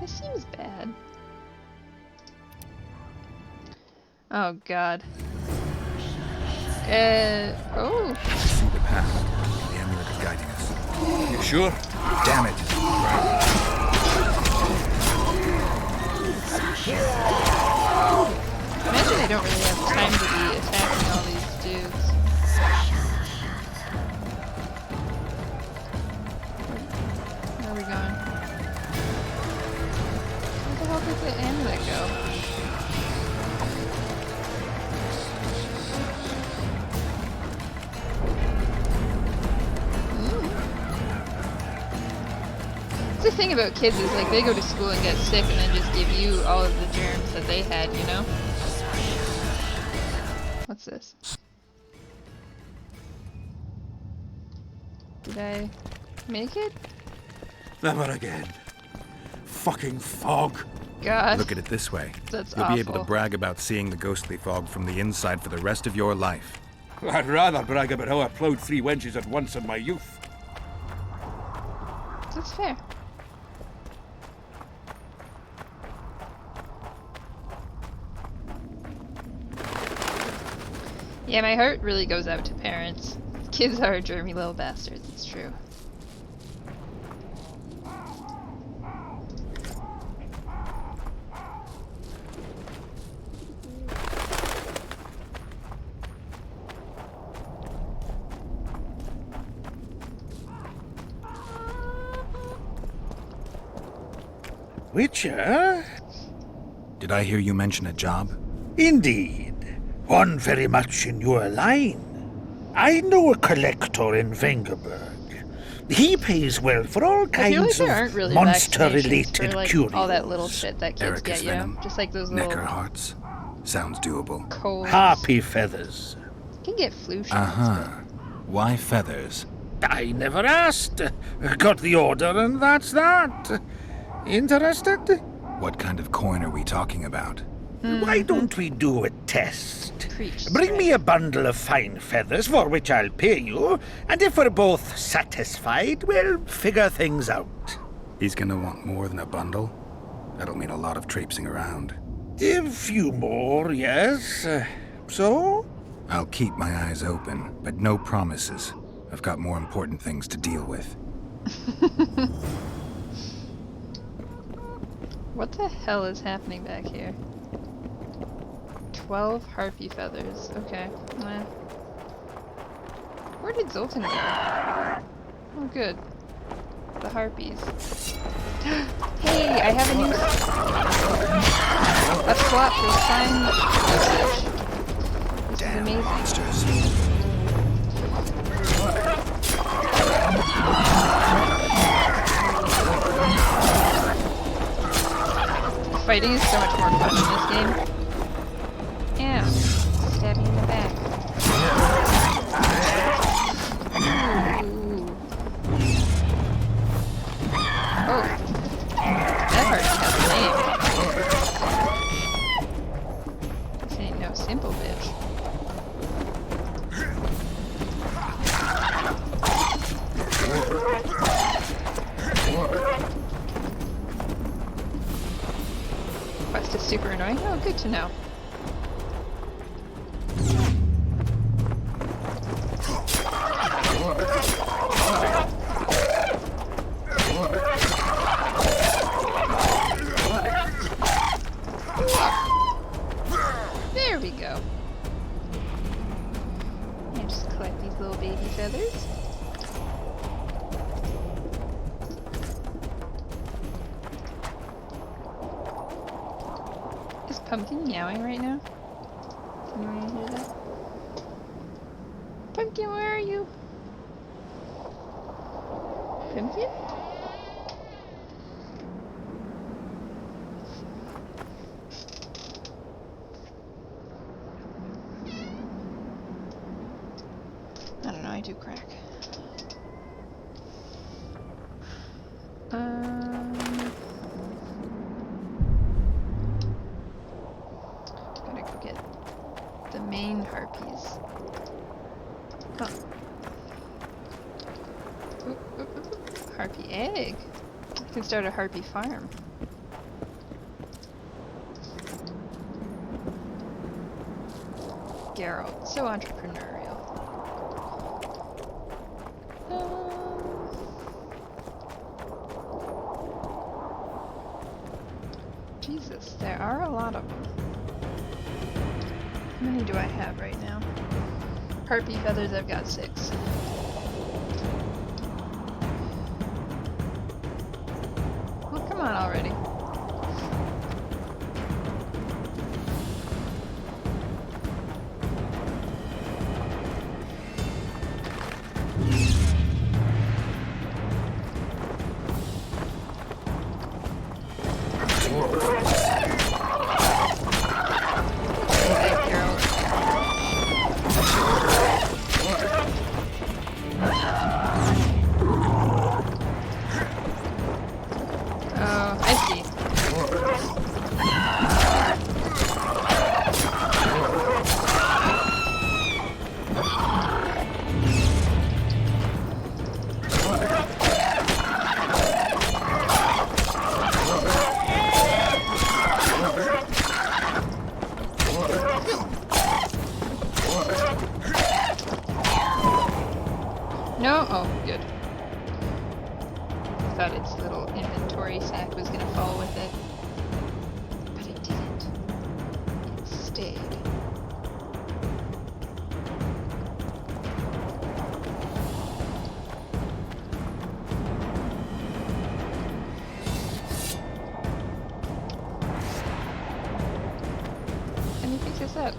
A: This seems bad. Oh god. Oh.
D: I see the path. The amulet is guiding us.
L: You sure?
D: Damn it!
A: Imagine they don't really have time to be attacking all these dudes. Where are we going? Where the hell did the amulet go? The thing about kids is like they go to school and get sick and then just give you all of the germs that they had, you know? What's this? Did I make it?
L: Never again. Fucking fog.
A: God.
D: Look at it this way.
A: That's
D: You'll be able to
A: awful.
D: brag about seeing the ghostly fog from the inside for the rest of your life.
L: I'd rather brag about how I ploughed 3 wenches at once in my youth.
A: That's fair. Yeah, my heart really goes out to parents. Kids are germy little bastards, it's true.
M: Witcher?
D: Did I hear you mention a job?
M: Indeed. One very much in your line. I know a collector in Vengerberg. He pays well for all
A: I feel like
M: kinds
A: there
M: of
A: aren't really
M: monster-related
A: vaccinations for, like,
M: curios.
A: all that little shit that kids
D: Ericus
A: get, you know?
D: venom.
A: Just like those
D: Necker
A: little
D: hearts. Sounds doable.
A: colds.
M: Harpy feathers.
A: You can get flu shots.
D: Uh-huh. Why feathers?
M: I never asked. Got the order and that's that. Interested?
D: What kind of coin are we talking about?
M: Why don't we do a test?
A: Preach,
M: Bring me a bundle of fine feathers for which I'll pay you, and if we're both satisfied, we'll figure things out.
D: He's gonna want more than a bundle? That'll mean a lot of traipsing around.
M: A few more, yes. So?
D: I'll keep my eyes open, but no promises. I've got more important things to deal with.
A: What the hell is happening back here? 12 harpy feathers. Okay. Where did Zoltan go? Oh, good. The harpies. Hey, I have a new... a slot for sign usage. This is amazing.
D: Monsters.
A: Fighting is so much more fun in this game. Ow. Stab me in the back. Ooh. Oh. That hurt has a name. This ain't no simple bitch. Quest is super annoying. Oh, good to know. There we go. And just collect these little baby feathers. Is Pumpkin meowing right now? Can anyone hear that? Pumpkin, where are you? Pumpkin? I don't know, I do crack. Gotta go get the main harpies. Oh. Ooh, ooh, ooh, ooh. Harpy egg. I can start a harpy farm. Geralt, so entrepreneurial. Jesus, there are a lot of them. How many do I have right now? Harpy feathers, I've got 6. Well, come on already. No? Oh, good. I thought its little inventory sack was gonna fall with it. But it didn't. It stayed. Let me pick this up.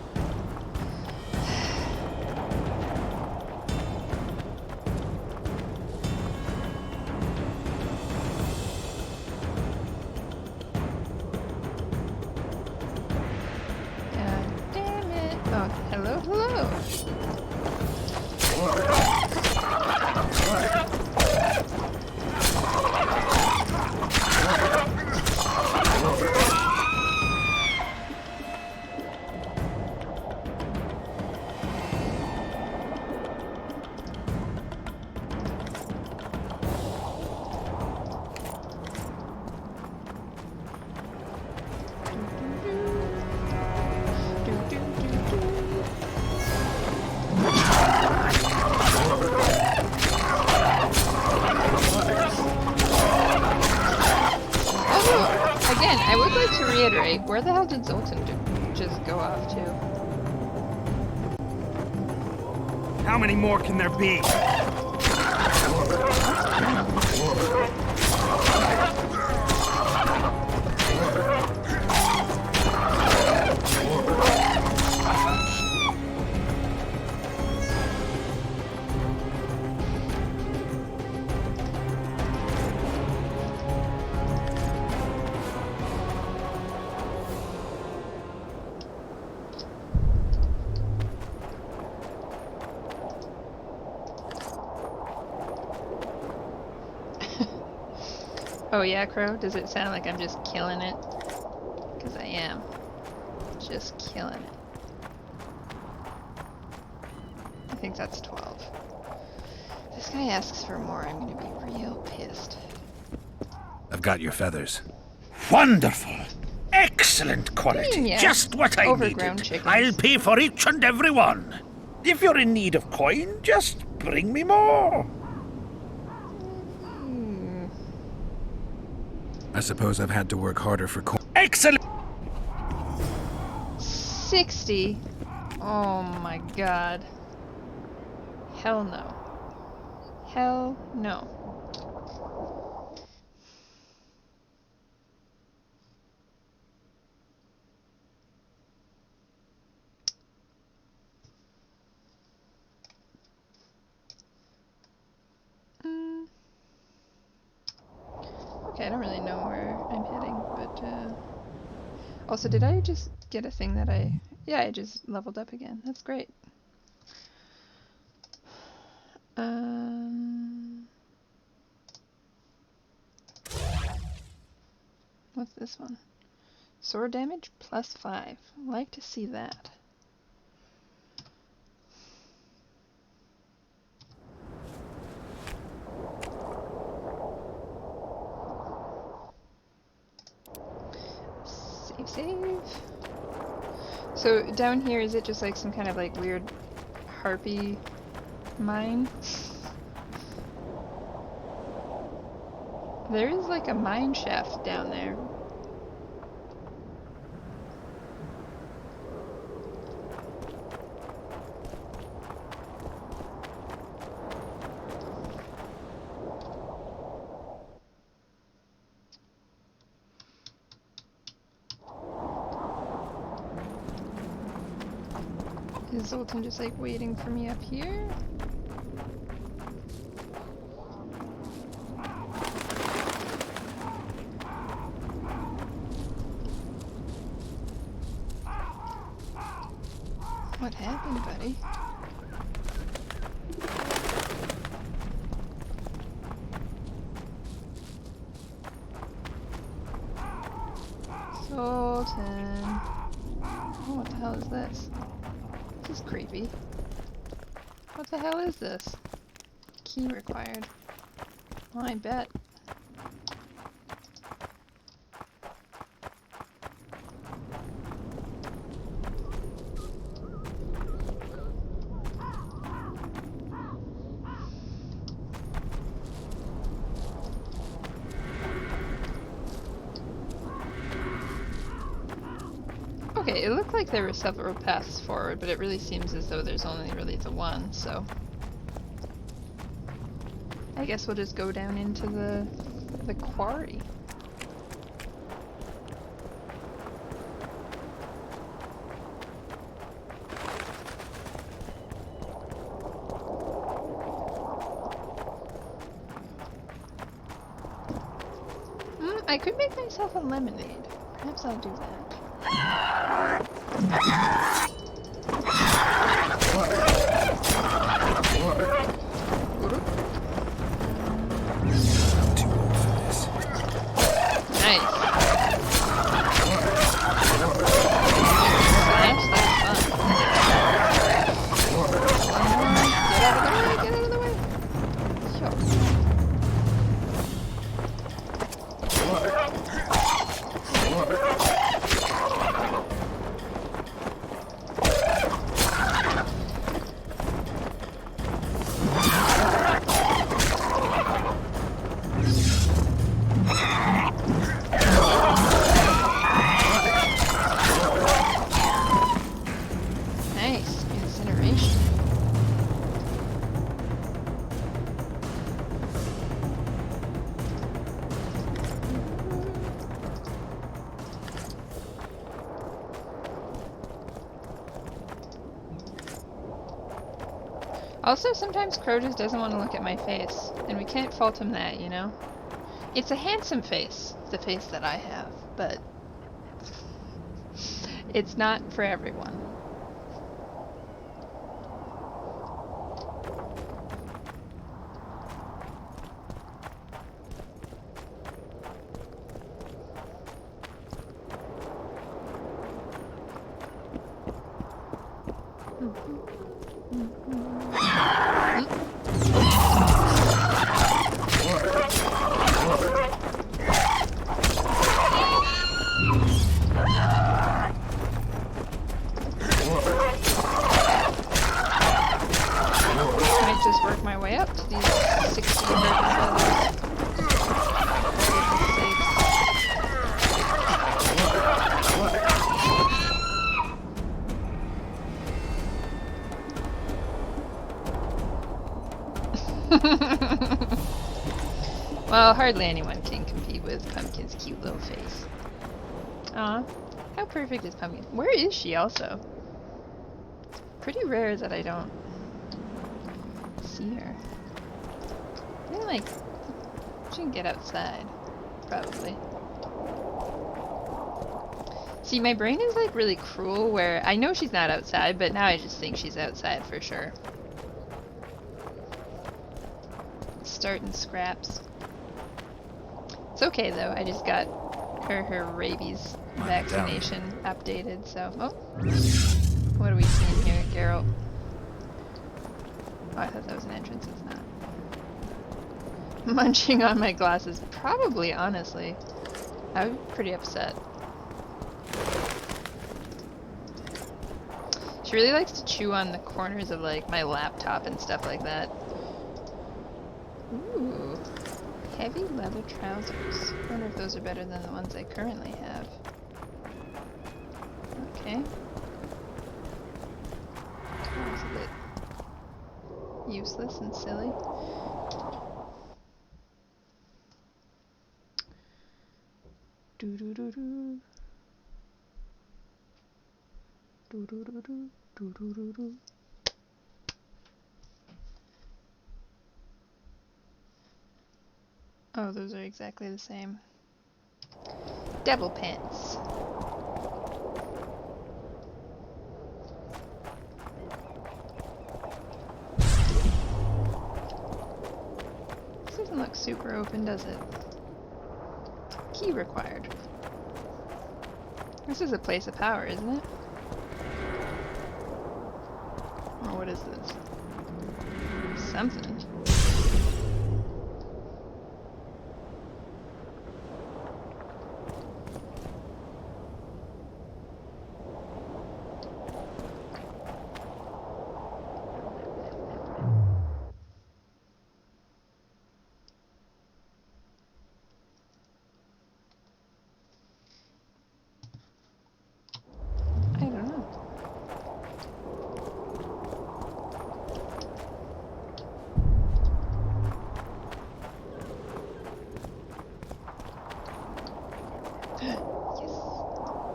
A: Again, I would like to reiterate, where the hell did Zoltan just go off to?
E: How many more can there be?
A: Oh yeah, Crow? Does it sound like I'm just killing it? Because I am. Just killing it. I think that's 12. If this guy asks for more, I'm gonna be real pissed.
D: I've got your feathers.
M: Wonderful! Excellent quality!
A: Yeah.
M: Just what I
A: Overgrown
M: needed.
A: chickens.
M: I'll pay for each and every one. If you're in need of coin, just bring me more.
D: I suppose I've had to work harder for coin.
M: Excellent!
A: 60? Oh my god. Hell no. Hell no. Okay, I don't really know where I'm heading, but also, did I just get a thing that yeah, I just leveled up again. That's great. What's this one? Sword damage +5. Like to see that. Save. So down here, is it just like some kind of like weird harpy mine? There is like a mine shaft down there. Is Zoltan just like waiting for me up here? What happened, buddy? Zoltan. Oh, what the hell is this? This is creepy. What the hell is this? Key required. Well, I bet. Okay, it looked like there were several paths forward, but it really seems as though there's only really the one, so... I guess we'll just go down into the quarry. I could make myself a lemonade. Perhaps I'll do that. Also, sometimes Crow just doesn't want to look at my face, and we can't fault him that, you know? It's a handsome face, the face that I have, but it's not for everyone. Well, hardly anyone can compete with Pumpkin's cute little face. Aw, how perfect is Pumpkin? Where is she also? Pretty rare that I don't see her. I think, like, she can get outside, probably. See, my brain is like really cruel where I know she's not outside, but now I just think she's outside for sure. Starting scraps. It's okay though, I just got her rabies vaccination updated, so... Oh! What are we seeing here, Geralt? Oh, I thought that was an entrance, it's not. Munching on my glasses. Probably, honestly. I would be pretty upset. really likes to chew on the corners of like my laptop and stuff like that. Ooh. Heavy leather trousers. I wonder if those are better than the ones I currently have. Okay. That was a bit useless and silly. Do do do do. Do do do do. Do do do do. Oh, those are exactly the same. Devil pants. This doesn't look super open, does it? Key required. This is a place of power, isn't it? Or what is this? Something.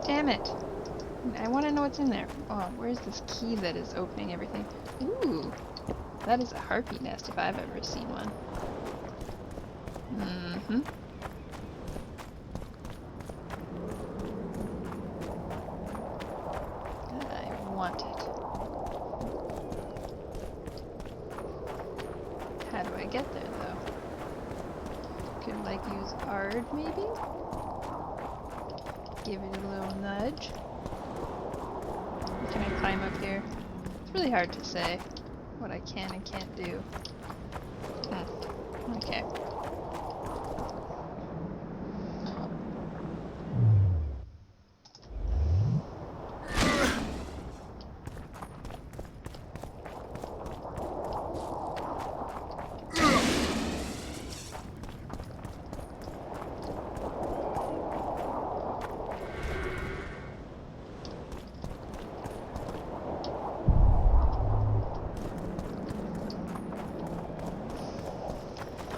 A: Damn it! I want to know what's in there. Oh, where's this key that is opening everything? Ooh! That is a harpy nest if I've ever seen one. Mm-hmm. I want it. How do I get there, though? Could, like, use Ard, maybe? Give it a little nudge. Can I climb up here? It's really hard to say what I can and can't do. Okay.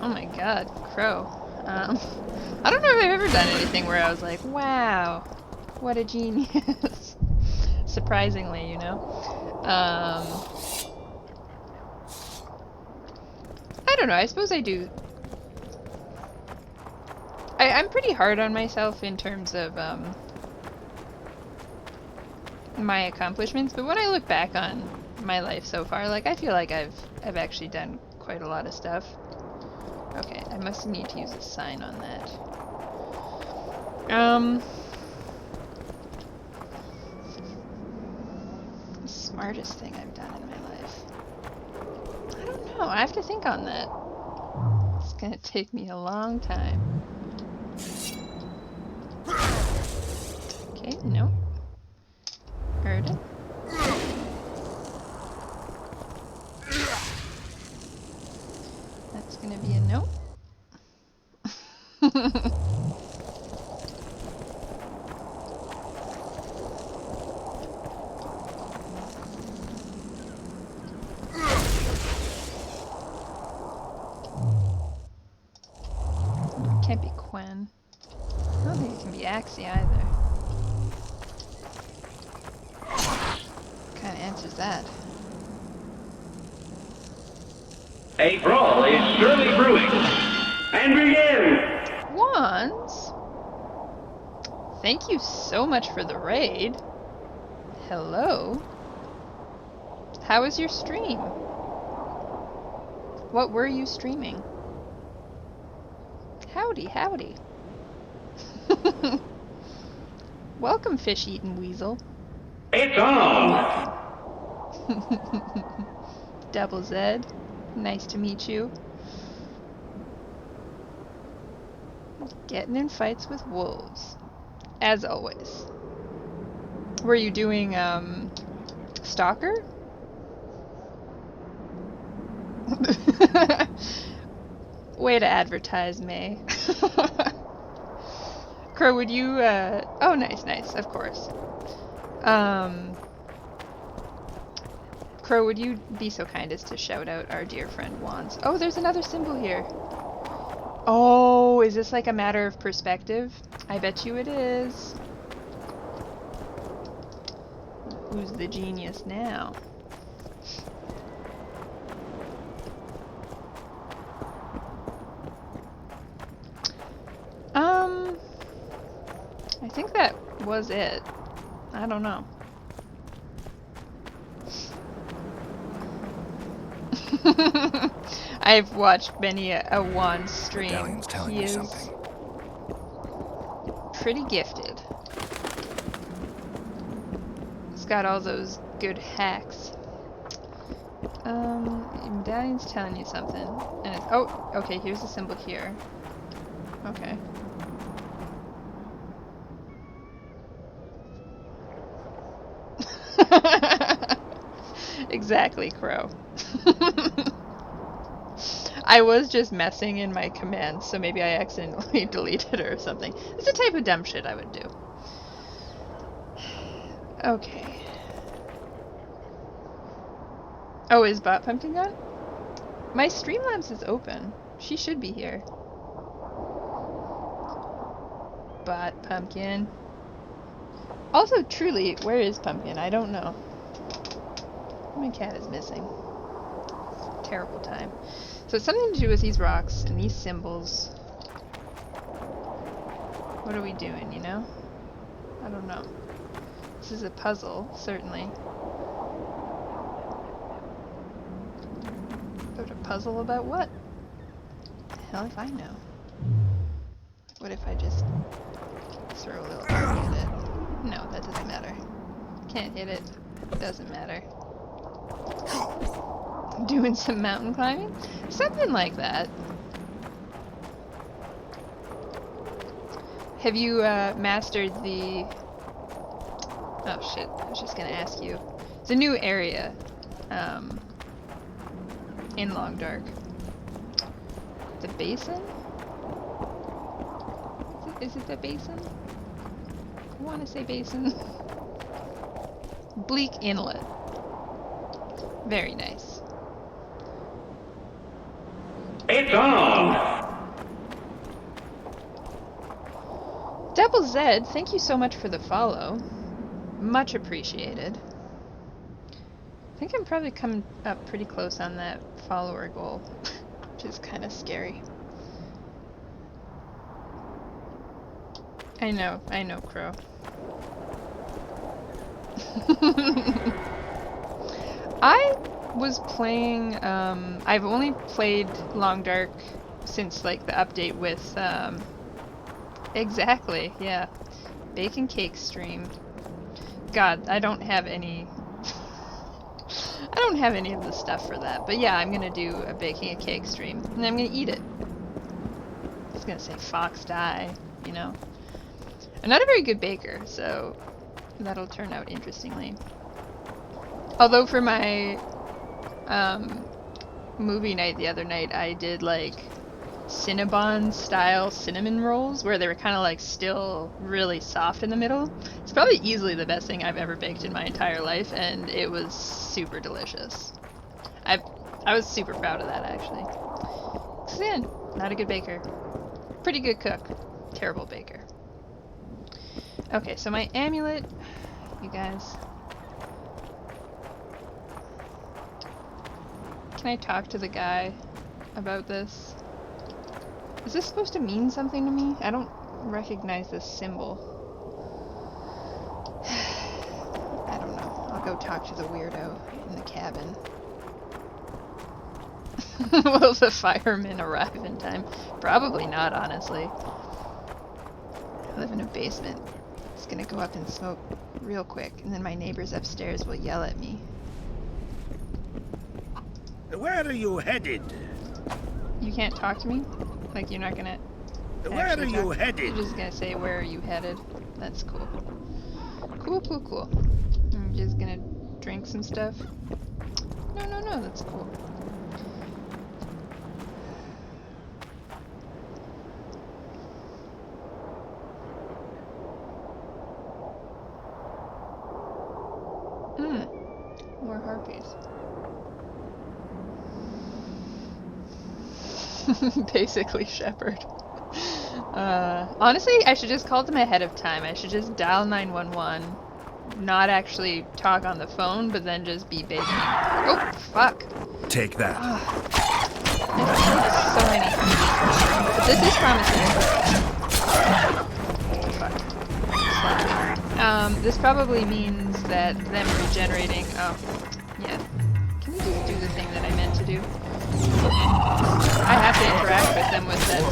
A: Oh my god, crow. I don't know if I've ever done anything where I was like, wow, what a genius. Surprisingly, you know. I don't know, I suppose I do. I'm pretty hard on myself in terms of my accomplishments, but when I look back on my life so far, like, I feel like I've actually done quite a lot of stuff. Okay, I must need to use a sign on that. The smartest thing I've done in my life. I don't know, I have to think on that. It's gonna take me a long time. Okay, no. Erden. That's gonna be a no. Can't be Quen. I don't think it can be Axie either. What kind of answers that?
N: A brawl is surely brewing. And begin!
A: Wands? Thank you so much for the raid. Hello? How was your stream? What were you streaming? Howdy, howdy. Welcome, fish-eating weasel.
N: It's on!
A: Double Zed, nice to meet you. Getting in fights with wolves, as always. Were you doing Stalker? Way to advertise, May. Crow, would you, oh, nice, nice, of course. Crow, would you be so kind as to shout out our dear friend Wands? Oh, there's another symbol here. Oh, is this like a matter of perspective? I bet you it is. Who's the genius now? I think that was it. I don't know. I've watched many a Wand stream.
D: Medallion's telling
A: He
D: me
A: is
D: something.
A: pretty gifted. He's got all those good hacks. Medallion's telling you something. And it's, oh, okay, here's the symbol here. Okay. Exactly, Crow. I was just messing in my commands, so maybe I accidentally deleted it or something. It's the type of dumb shit I would do. Okay. Oh, is Bot Pumpkin gone? My Streamlabs is open. She should be here. Bot Pumpkin. Also, truly, where is Pumpkin? I don't know. My cat is missing. Terrible time. So it's something to do with these rocks and these symbols. What are we doing, you know? I don't know. This is a puzzle, certainly. But a puzzle about what? The hell if I know. What if I just throw a little at it? No, that doesn't matter. Can't hit it. Doesn't matter. Doing some mountain climbing? Something like that. Have you mastered the... Oh shit, I was just gonna ask you. It's a new area in Long Dark. The basin? Is it the basin? I want to say basin. Bleak Inlet. Very nice.
N: It's on!
A: Double Zed, thank you so much for the follow. Much appreciated. I think I'm probably coming up pretty close on that follower goal, which is kind of scary. I know, Crow. I was playing, I've only played Long Dark since, like, the update with, exactly, yeah. Bacon cake stream. God, I don't have any... I don't have any of the stuff for that. But yeah, I'm gonna do a baking a cake stream. And I'm gonna eat it. I was gonna say fox die, you know. I'm not a very good baker, so that'll turn out interestingly. Although for my movie night the other night, I did like Cinnabon style cinnamon rolls where they were kind of like still really soft in the middle. It's probably easily the best thing I've ever baked in my entire life, and it was super delicious. I was super proud of that actually. 'Cause again, not a good baker. Pretty good cook. Terrible baker. Okay, so my amulet, you guys. Can I talk to the guy about this? Is this supposed to mean something to me? I don't recognize this symbol. I don't know. I'll go talk to the weirdo in the cabin. Will the firemen arrive in time? Probably not, honestly. I live in a basement. It's gonna go up and smoke real quick, and then my neighbors upstairs will yell at me.
M: Where are you headed?
A: You can't talk to me? Like you're not gonna...
M: Where are you headed?
A: You're just gonna say, where are you headed? That's cool. Cool. I'm just gonna drink some stuff. No, no, no, that's cool. More harpies. Basically, Shepherd. Honestly, I should just call them ahead of time. I should just dial 911, not actually talk on the phone, but then just be baking. Oh, fuck.
D: Take that.
A: I've killed so many things. But this is promising. Fuck. This probably means that them regenerating. Oh, yeah. Can you just do the thing that I meant to do? I have to interact with them with that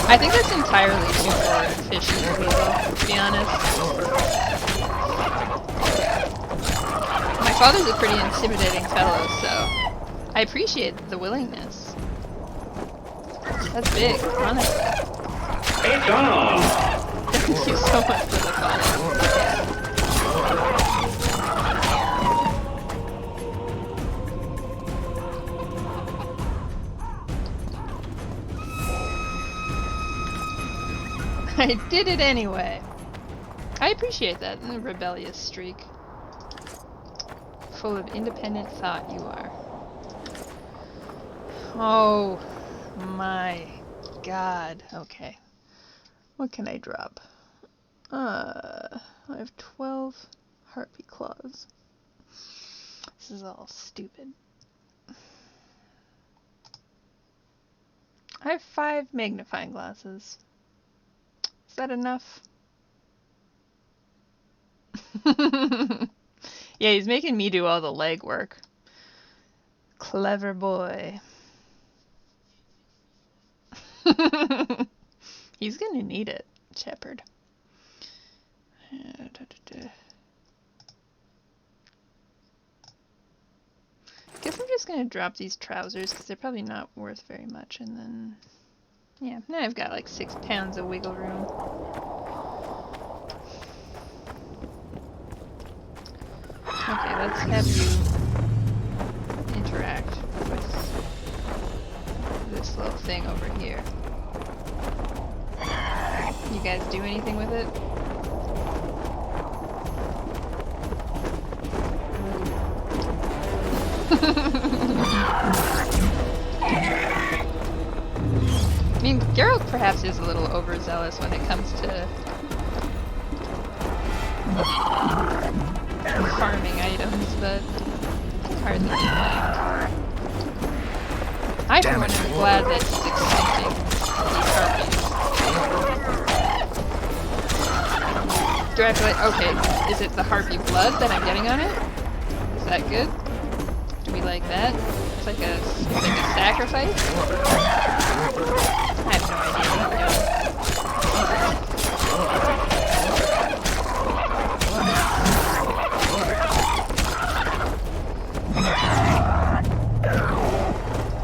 A: I think that's entirely too efficient for me, though, to be honest. My father's a pretty intimidating fellow, so I appreciate the willingness. That's big, honestly.
N: It's on!
A: Thank you so much for the follow. I did it anyway. I appreciate that, rebellious streak. Full of independent thought you are. Oh my god. Okay. What can I drop? I have 12 harpy claws. This is all stupid. I have 5 magnifying glasses. Is that enough? Yeah, he's making me do all the legwork. Clever boy. He's gonna need it, Shepherd. Guess I'm just gonna drop these trousers because they're probably not worth very much, and then yeah, now I've got like 6 pounds of wiggle room. Okay, let's have you interact with this little thing over here. You guys do anything with it? I mean, Geralt perhaps is a little overzealous when it comes to farming items, but hardly blamed. I for one am glad that he's extincting these harpies. Do I have to like, okay, is it the harpy blood that I'm getting on it? Is that good? Do we like that? It's like a sacrifice? I have no idea what I'm doing.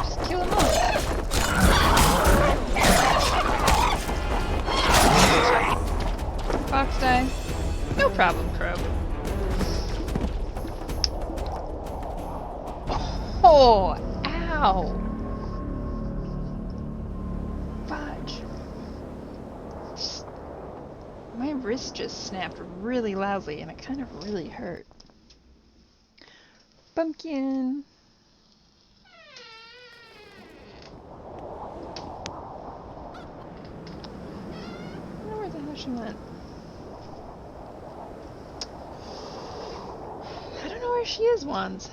A: Just kill them all. Fox die. No problem, Crow. Oh, ow! Fudge. My wrist just snapped really loudly and it kind of really hurt. Pumpkin! I wonder where the hell she went. I don't know where she is, Wands.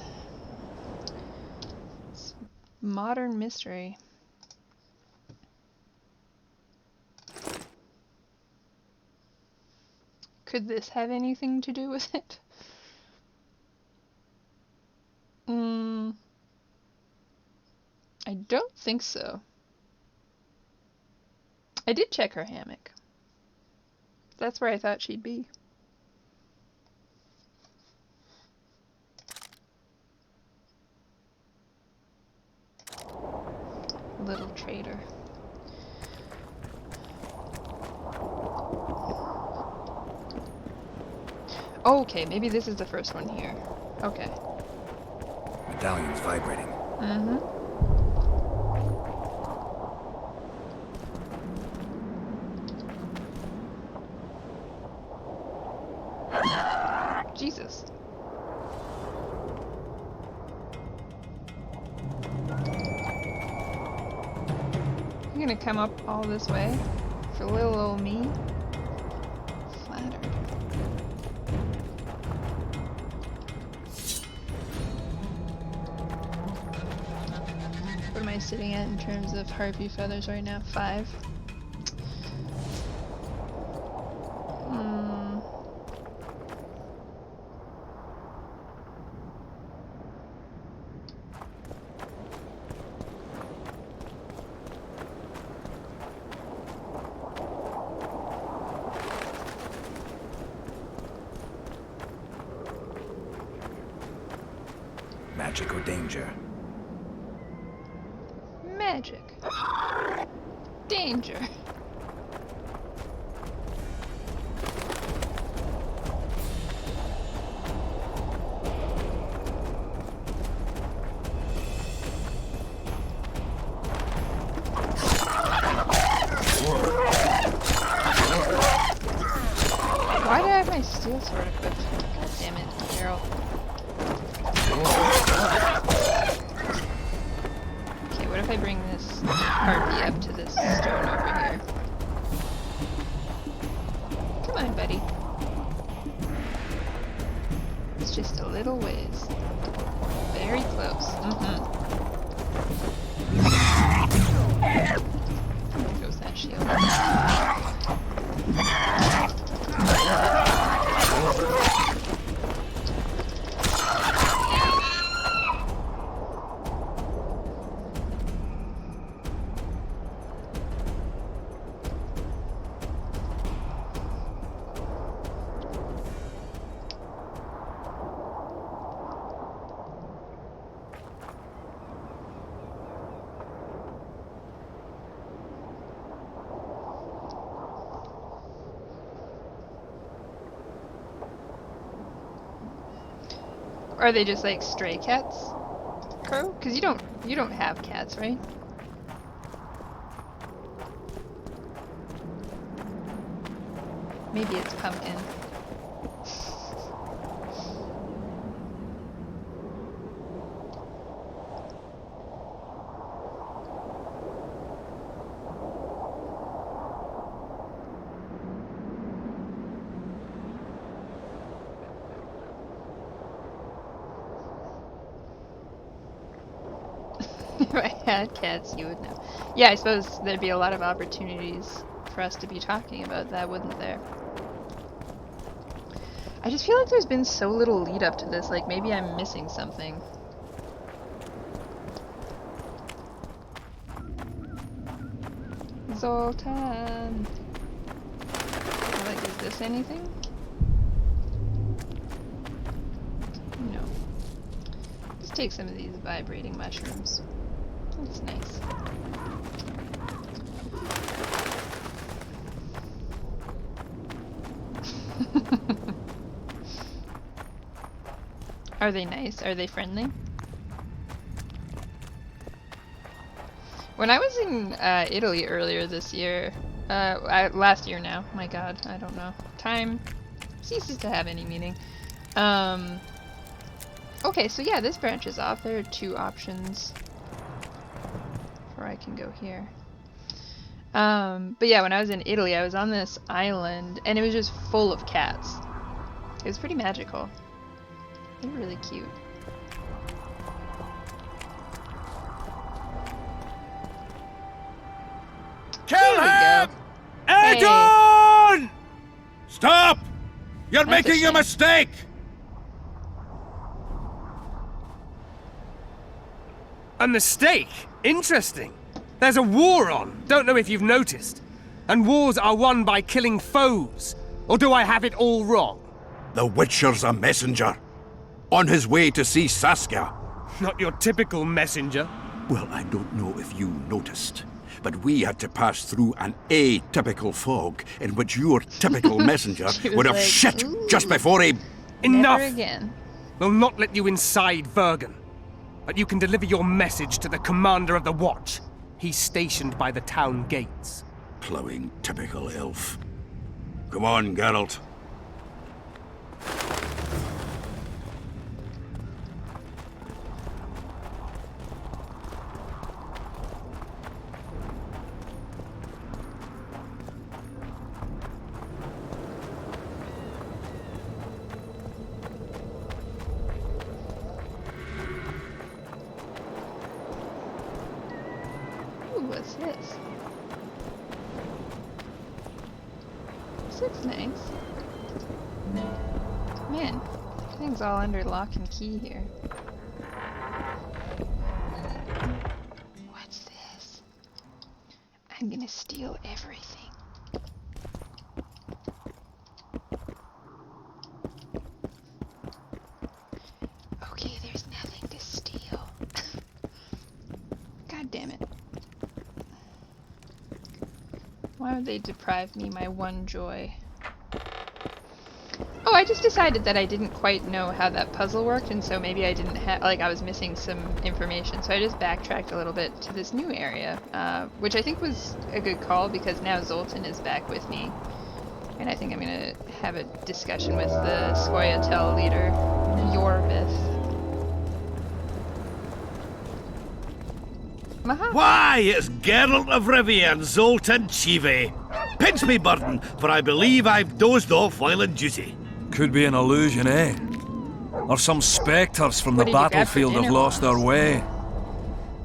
A: It's modern mystery. Could this have anything to do with it? I don't think so. I did check her hammock. That's where I thought she'd be. little traitor. Okay, maybe this is the first one here. Okay.
D: Medallion's vibrating.
A: Mm-hmm. Jesus. You're gonna come up all this way for little old me? Flattered. What am I sitting at in terms of harpy feathers right now? 5?
D: Magic or danger?
A: Magic. Danger. Why did I have my steel sword equipped? God damn it, Carol. Okay, what if I bring this harpy up to this stone over here? Come on, buddy. It's just a little ways. Very close. There goes that shield. Are they just like stray cats, Crow? Because you don't have cats, right? Maybe it's Pumpkin. If I had cats, you would know. Yeah, I suppose there'd be a lot of opportunities for us to be talking about that, wouldn't there? I just feel like there's been so little lead up to this, like maybe I'm missing something. Zoltan! Like, is this anything? No. Just take some of these vibrating mushrooms. That's nice. Are they nice? Are they friendly? When I was in Italy earlier this year, last year now, my god, I don't know. Time ceases to have any meaning. Okay, so yeah, this branches off. There are 2 options. Or I can go here. But yeah, when I was in Italy, I was on this island, and it was just full of cats. It was pretty magical. They're really cute.
L: Kill him!
A: Hey.
L: Edon! Stop! You're
A: That's a
L: making a
A: shame.
L: mistake!
J: A mistake? Interesting. There's a war on. Don't know if you've noticed. And wars are won by killing foes. Or do I have it all wrong?
L: The Witcher's a messenger. On his way to see Saskia.
J: Not your typical messenger.
L: Well, I don't know if you noticed, but we had to pass through an atypical fog in which your typical messenger would have
A: like,
L: shit
A: "Ooh,
L: just before he...
J: Enough!
A: Never again.
J: We'll not let you inside Vergen. But you can deliver your message to the commander of the watch. He's stationed by the town gates.
L: Plowing typical elf. Come on, Geralt.
A: Ooh, what's this? This looks nice. Man, everything's all under lock and key here. What's this? I'm gonna steal everything. Okay, there's nothing to steal. God damn it. Why would they deprive me my one joy? Oh, I just decided that I didn't quite know how that puzzle worked, and so maybe I didn't have, like, I was missing some information. So I just backtracked a little bit to this new area, which I think was a good call because now Zoltan is back with me. And I think I'm gonna have a discussion with the Scoia'tael leader, Yorvith. Maha.
M: Why, it's Geralt of Rivia and Zoltan Chive. Pinch me, Burden, for I believe I've dozed off while on duty.
F: Could be an illusion, eh? Or some spectres from the
A: What did you grab for
F: battlefield have
A: dinner,
F: lost their
A: Wallace?
F: way.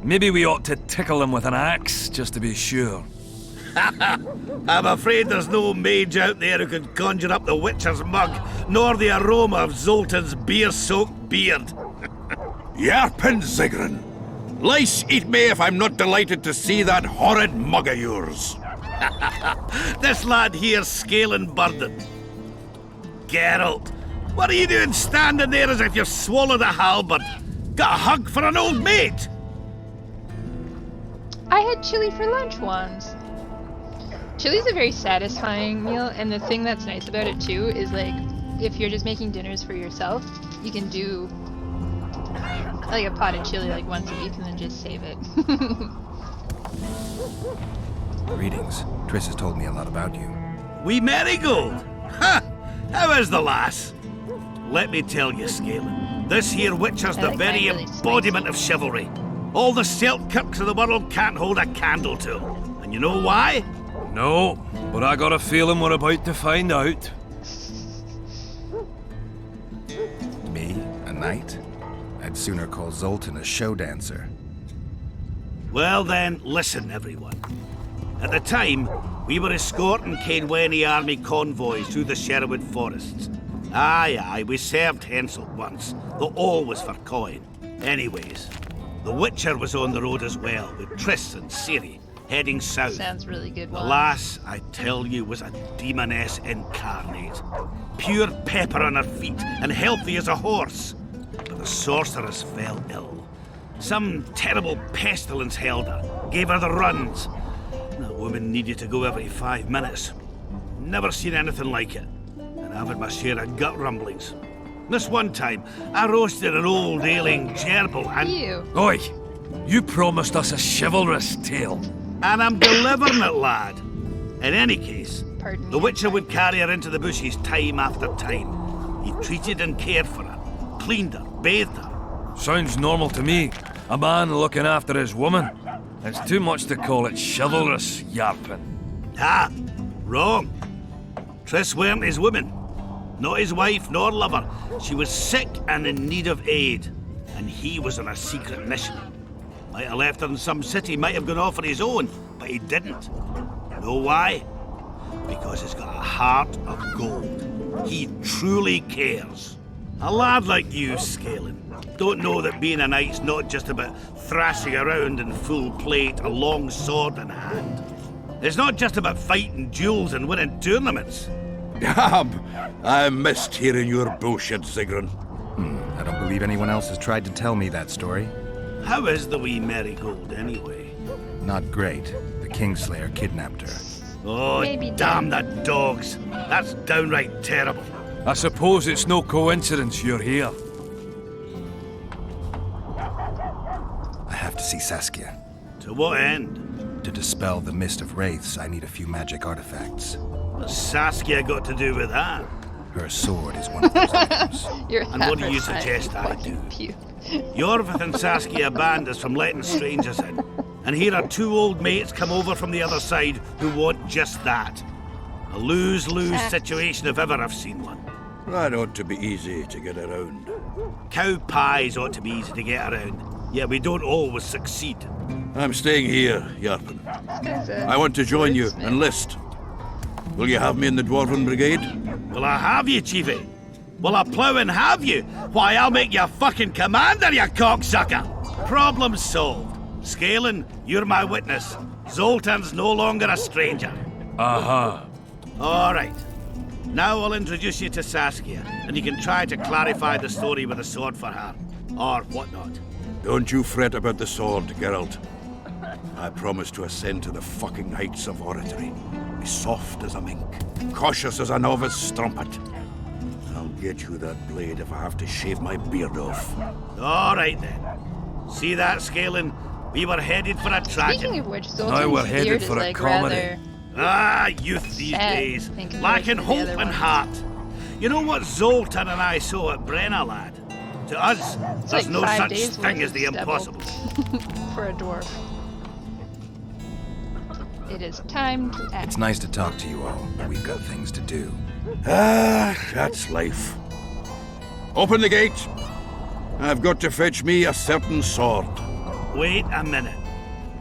F: Maybe we ought to tickle them with an axe, just to be sure.
M: I'm afraid there's no mage out there who can conjure up the Witcher's mug, nor the aroma of Zoltan's beer-soaked beard.
L: Yarpin Zigrin. Lice eat me if I'm not delighted to see that horrid mug of yours.
M: This lad here's scaling Burden. Geralt, what are you doing standing there as if you've swallowed a halberd? Got a hug for an old mate?
A: I had chili for lunch once. Chili's a very satisfying meal, and the thing that's nice about it too is, like, if you're just making dinners for yourself, you can do like a pot of chili like once a week and then just save it.
D: Greetings. Triss has told me a lot about you.
M: Wee Marigold? Ha! How is the lass? Let me tell you, Scalen, this here Witcher's
A: I
M: the
A: like
M: very
A: mine really
M: embodiment of chivalry. All the Selkirks of the world can't hold a candle to. And you know why?
F: No, but I got a feeling we're about to find out.
D: Me? A knight? I'd sooner call Zoltan a show dancer.
M: Well then, listen everyone. At the time, we were escorting Cainwenny army convoys through the Sherwood forests. Aye, we served Henselt once, though always for coin. Anyways, the Witcher was on the road as well, with Triss and Ciri, heading south.
A: Sounds really good.
M: The
A: One.
M: lass, I tell you, was a demoness incarnate. Pure pepper on her feet, and healthy as a horse. But the sorceress fell ill. Some terrible pestilence held her, gave her the runs. That woman needed to go every 5 minutes. Never seen anything like it. And I've had my share of gut rumblings. This one time, I roasted an old ailing gerbil and...
A: Ew.
F: Oi! You promised us a chivalrous tale.
M: And I'm delivering it, lad. In any case,
A: Pardon me.
M: the Witcher would carry her into the bushes time after time. He treated and cared for her, cleaned her, bathed her.
F: Sounds normal to me. A man looking after his woman. It's too much to call it chivalrous, Yarpin.
M: Ah, wrong. Triss weren't his woman. Not his wife nor lover. She was sick and in need of aid. And he was on a secret mission. Might have left her in some city, might have gone off on his own, but he didn't. Know why? Because he's got a heart of gold. He truly cares. A lad like you, Scalen, don't know that being a knight's not just about thrashing around in full plate, a long sword in hand. It's not just about fighting duels and winning tournaments.
L: I missed hearing your bullshit, Zigrin.
D: I don't believe anyone else has tried to tell me that story.
M: How is the wee marigold, anyway?
D: Not great. The Kingslayer kidnapped her.
M: Oh,
A: Maybe
M: damn the dogs. That's downright terrible.
B: I suppose it's no coincidence you're here.
D: I have to see Saskia.
M: To what end?
D: To dispel the mist of wraiths, I need a few magic artifacts.
M: What's Saskia got to do with that?
D: Her sword is one of those items.
M: And what do you suggest I do? Jorvith and Saskia banned us from letting strangers in. And here are two old mates come over from the other side who want just that. A lose-lose situation if ever I've seen one.
L: That ought to be easy to get around.
M: Cow pies ought to be easy to get around. Yet we don't always succeed.
L: I'm staying here, Yarpen. I want to join you, enlist. Will you have me in the Dwarven Brigade?
M: Will I have you, Chiefy? Will I plough and have you? Why, I'll make you fucking commander, you cocksucker! Problem solved. Scalen, you're my witness. Zoltan's no longer a stranger.
B: Aha.
M: All right. Now I'll introduce you to Saskia, and you can try to clarify the story with a sword for her. Or whatnot.
L: Don't you fret about the sword, Geralt. I promise to ascend to the fucking heights of oratory. Be soft as a mink, cautious as a novice strumpet. I'll get you that blade if I have to shave my beard off.
M: All right then. See that, Scalen? We were headed for a tragedy.
A: Speaking of which, Zoltan's beard is like rather...
M: Ah, youth these days, lacking hope and heart. You know what Zoltan and I saw at Brenna, lad? To us,
A: It's
M: there's
A: like
M: no
A: 5
M: such
A: days
M: thing
A: worth
M: as the
A: of stubble.
M: impossible.
A: For a dwarf. It is time to act.
D: It's nice to talk to you all, but we've got things to do.
L: Ah, that's life. Open the gate. I've got to fetch me a certain sword.
M: Wait a minute.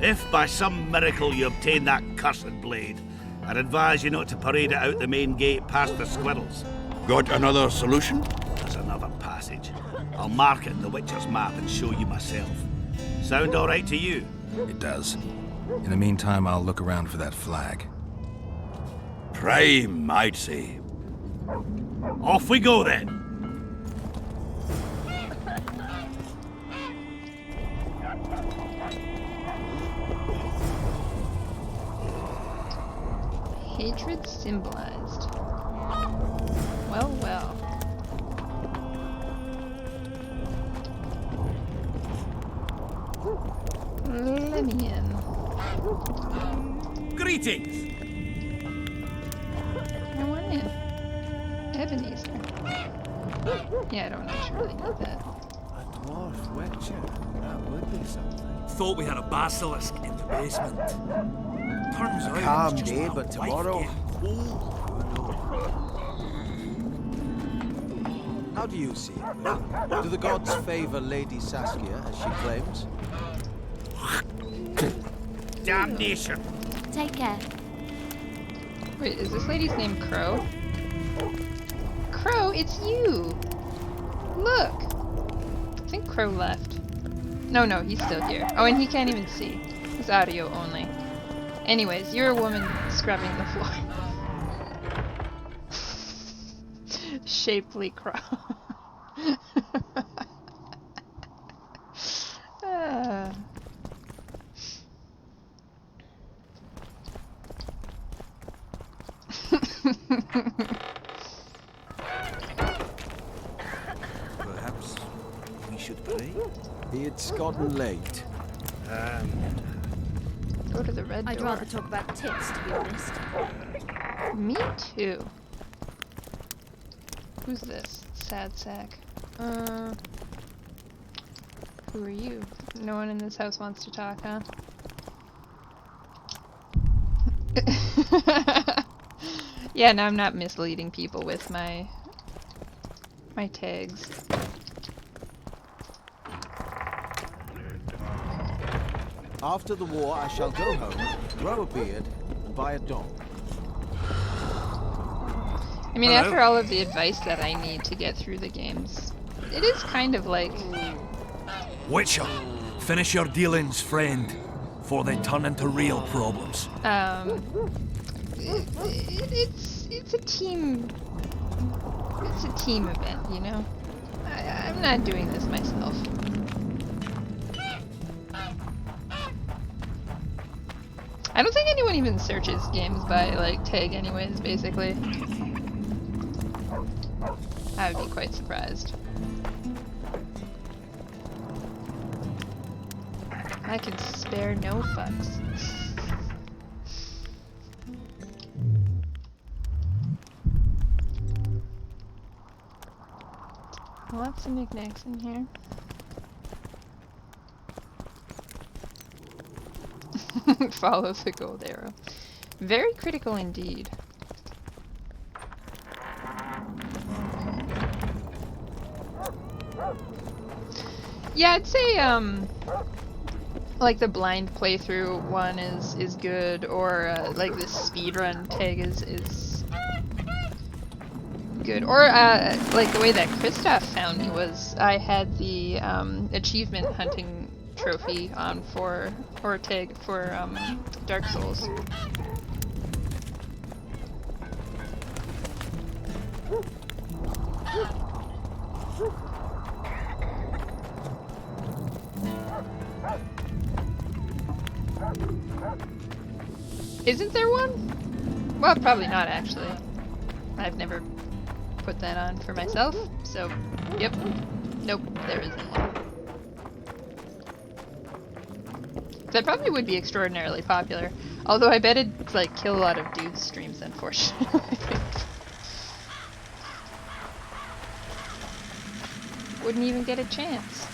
M: If by some miracle you obtain that cursed blade, I'd advise you not to parade it out the main gate past the squirrels.
L: Got another solution?
M: There's another passage. I'll mark it in the Witcher's map and show you myself. Sound all right to you?
D: It does. In the meantime, I'll look around for that flag.
L: Prime, I'd say.
M: Off we go then.
A: Hatred symbolized. Well, well. Let me in.
M: Greetings!
A: I want in. Ebenezer. Yeah, I don't actually need that.
O: A dwarf witcher. That would be something.
B: Thought we had a basilisk in the basement. Turns out
O: Calm
B: it's just
O: day,
B: my
O: but
B: wife
O: tomorrow.
B: getting cold.
O: How do you see it, Will? Do the gods favor Lady Saskia as she claims?
M: Damnation!
H: Take care.
A: Wait, is this lady's name Crow? Crow, it's you! Look! I think Crow left. No, he's still here. Oh, and he can't even see. He's audio only. Anyways, you're a woman scrubbing the floor. Shapely Crow. Ah.
O: Perhaps we should pray? It's gotten late.
A: Go to the red door.
H: I'd rather talk about tits, to be honest.
A: Me too. Who's this? Sad sack. Who are you? No one in this house wants to talk, huh? Yeah, now I'm not misleading people with my tags.
O: After the war, I shall go home, grow a beard, and buy a dog.
A: I mean, after all of the advice that I need to get through the games, it is kind of like...
B: Witcher, finish your dealings, friend, before they turn into real problems.
A: It's a team... It's a team event, you know? I'm not doing this myself. anyone even searches games by, like, tag anyways, basically. I would be quite surprised. I can spare no fucks. Lots of knickknacks in here. Follow the gold arrow. Very critical indeed. Yeah, I'd say like the blind playthrough one is good, or like the speedrun tag is good, or like the way that Kristoff found me was I had the achievement hunting trophy on for, or tag for Dark Souls. Isn't there one? Well, probably not actually. I've never put that on for myself, so yep. Nope, there isn't one. That probably would be extraordinarily popular. Although I bet it'd like kill a lot of dudes' streams, unfortunately. Wouldn't even get a chance.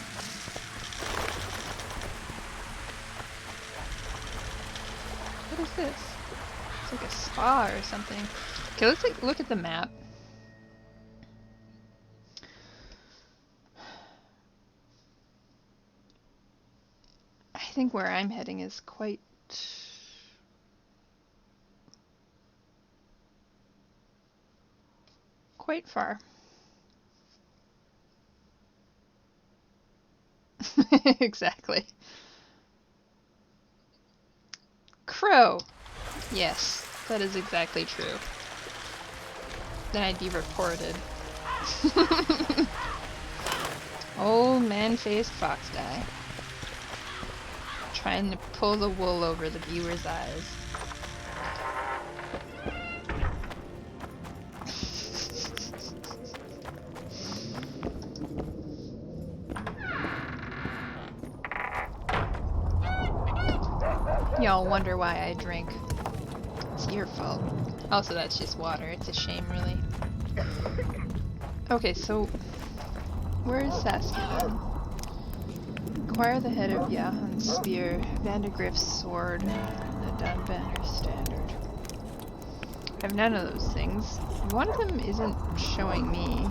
A: What is this? It's like a spa or something. Okay, let's take a look at the map. I think where I'm heading is quite far. Exactly. Crow. Yes, that is exactly true. Then I'd be reported. Old man-faced fox guy. Trying to pull the wool over the viewer's eyes. Y'all wonder why I drink. It's your fault. Also, that's just water. It's a shame, really. Okay, so where is Saskia then? Acquire the head of Jahan's spear, Vandergriff's sword, and the Dunbanner standard. I have none of those things. One of them isn't showing me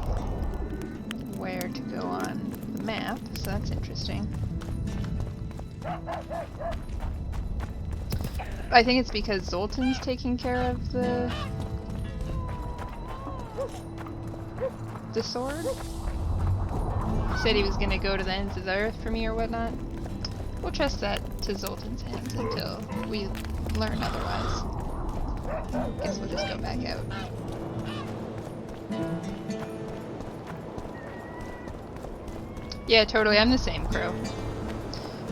A: where to go on the map, so that's interesting. I think it's because Zoltan's taking care of the sword? Said he was gonna go to the ends of the earth for me or whatnot. We'll trust that to Zoltan's hands until we learn otherwise. Guess we'll just go back out. Yeah, totally. I'm the same, Crow.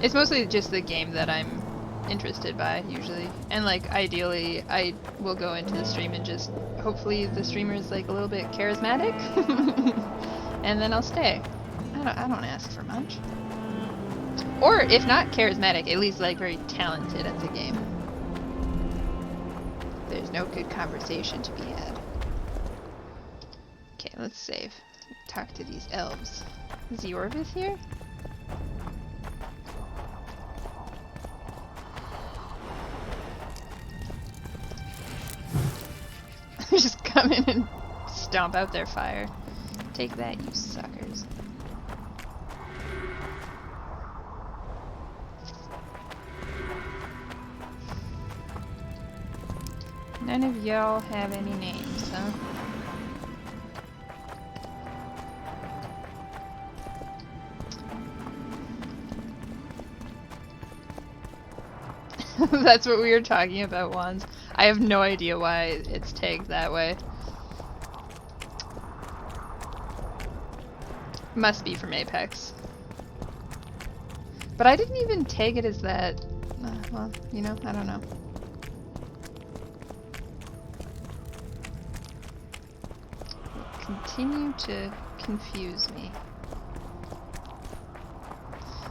A: It's mostly just the game that I'm interested by, usually. And, like, ideally, I will go into the stream and just... Hopefully the streamer is, like, a little bit charismatic. And then I'll stay. I don't ask for much. Or, if not charismatic, at least, like, very talented at the game. There's no good conversation to be had. Okay, let's save. Talk to these elves. Is Yorvith here? Just come in and stomp out their fire. Take that, you suckers. None of y'all have any names, huh? That's what we were talking about, Wands. I have no idea why it's tagged that way. Must be from Apex. But I didn't even tag it as that. Well, you know, I don't know. continue to confuse me.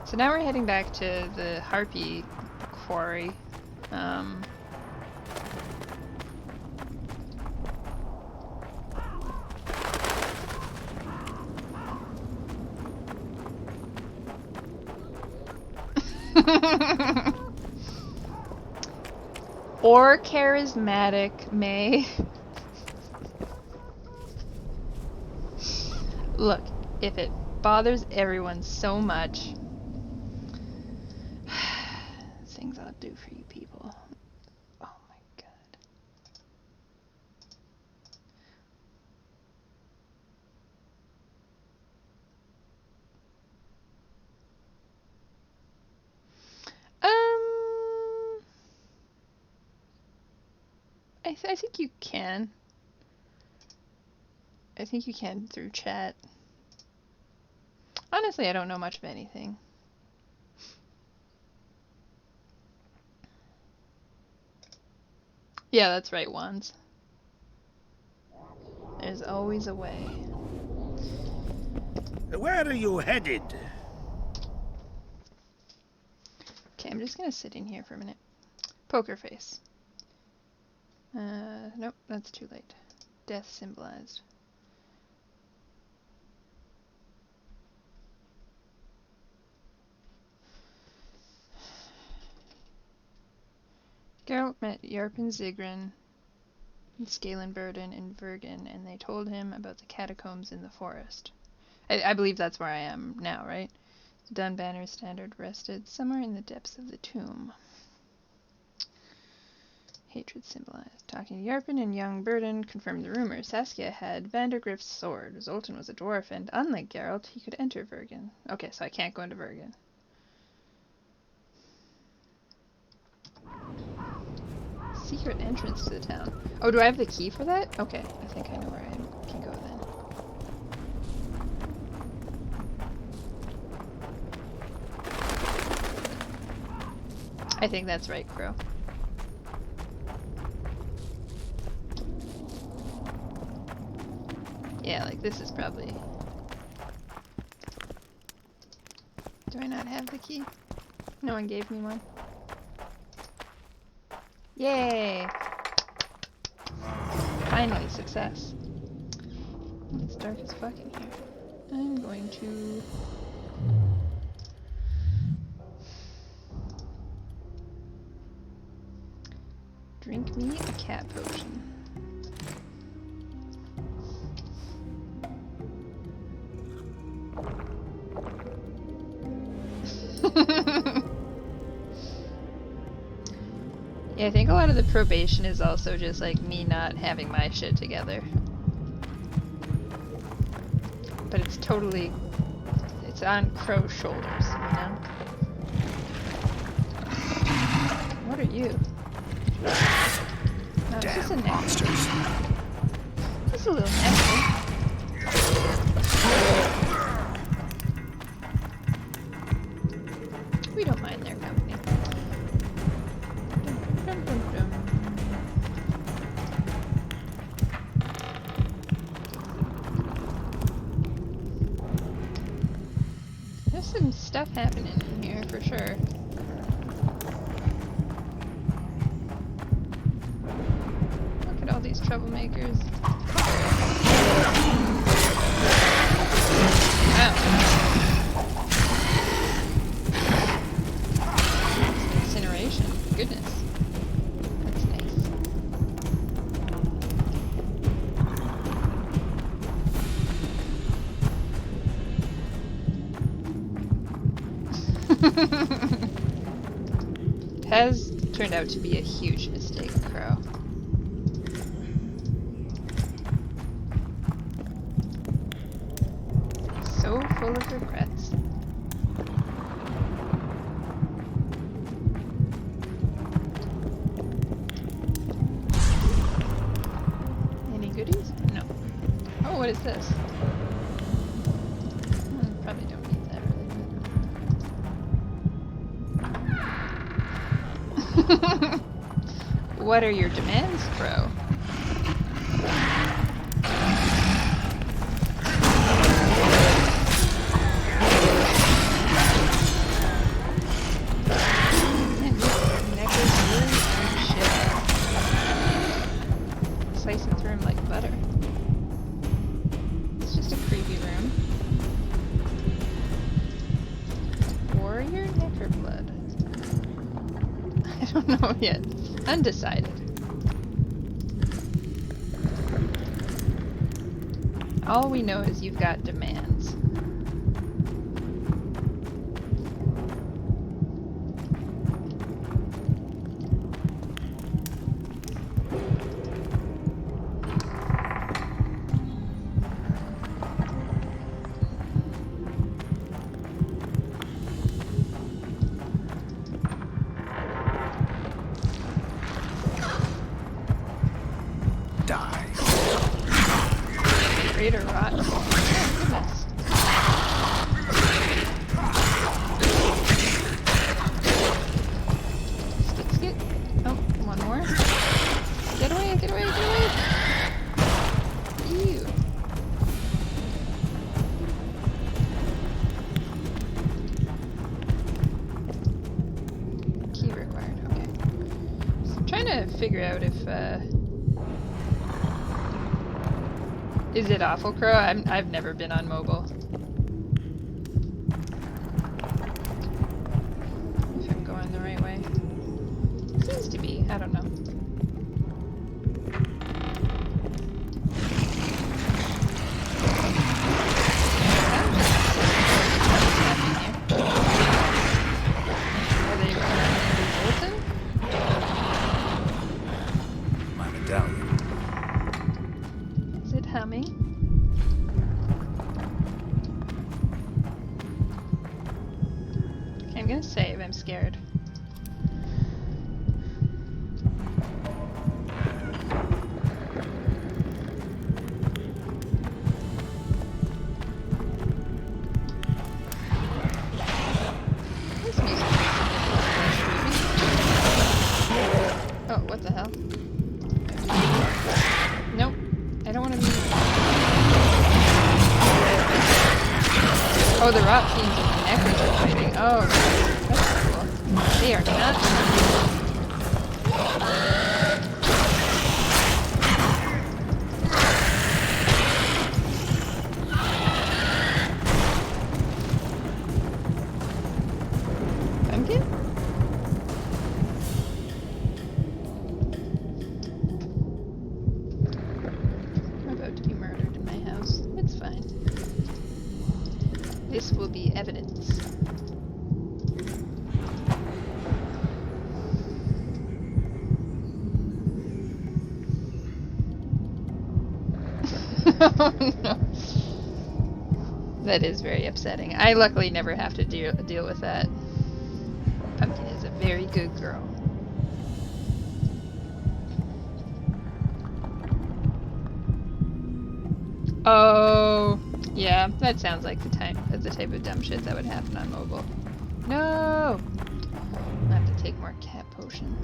A: So now we're heading back to the Harpy quarry. Or charismatic May. Look, if it bothers everyone so much, things I'll do for you people. Oh my god. I think you can. I think you can through chat. Honestly, I don't know much of anything. Yeah, that's right, wands. There's always a way.
M: Where are you headed?
A: Okay, I'm just gonna sit in here for a minute. Poker face. Nope, that's too late. Death symbolized. Geralt met Yarp and Zigrin, Scalenburden and Vergen, and they told him about the catacombs in the forest. I believe that's where I am now, right? The Dunbanner standard rested somewhere in the depths of the tomb. Hatred symbolized. Talking to Yarpen and young Burden confirmed the rumor. Saskia had Vandergrift's sword. Zoltan was a dwarf, and unlike Geralt, he could enter Vergen. Okay, so I can't go into Vergen. Secret entrance to the town. Oh, do I have the key for that? Okay, I think I know where I can go then. I think that's right, Crow. Yeah, like this is probably... Do I not have the key? No one gave me one. Yay! Finally, success. It's dark as fuck in here. I'm going to... drink me a cat potion. Yeah, I think a lot of the probation is also just like me not having my shit together. But it's totally... it's on Crow's shoulders, you know? What are you? No, it's just a monsters. Just a little nasty. We don't mind their company. Dum, dum, dum. There's some stuff happening in here for sure. Look at all these troublemakers. Incineration. Goodness. That's nice. Has turned out to be a huge mistake, Crow. So full of regrets. Any goodies? No. Oh, what is this? Probably don't need that really. What are your demands, Crow? butter. It's just a creepy room. Warrior Necroblood. I don't know yet. Undecided. All we know is you've got demands. Crater rot. Oh, goodness. Skit. Oh, one more. Get away, get away, get away! Ew. Key required, okay. So I'm trying to figure out if, is it Awful Crow? I've never been on mobile. If I'm going the right way. Seems to be, I don't know. Are they bolted?
D: My medallion.
A: Is it humming? Okay, I'm gonna save, I'm scared. This music is creepy. Oh, what the hell? Nope. I don't want to be... Oh, the rot fiends and the necros are fighting. Oh, that's cool. They are not... Pumpkin? I'm about to be murdered in my house. It's fine. This will be evidence. Oh no. That is very upsetting. I luckily never have to deal with that. Pumpkin is a very good girl. Oh, yeah, that sounds like the type of dumb shit that would happen on mobile. No! I have to take more cat potion.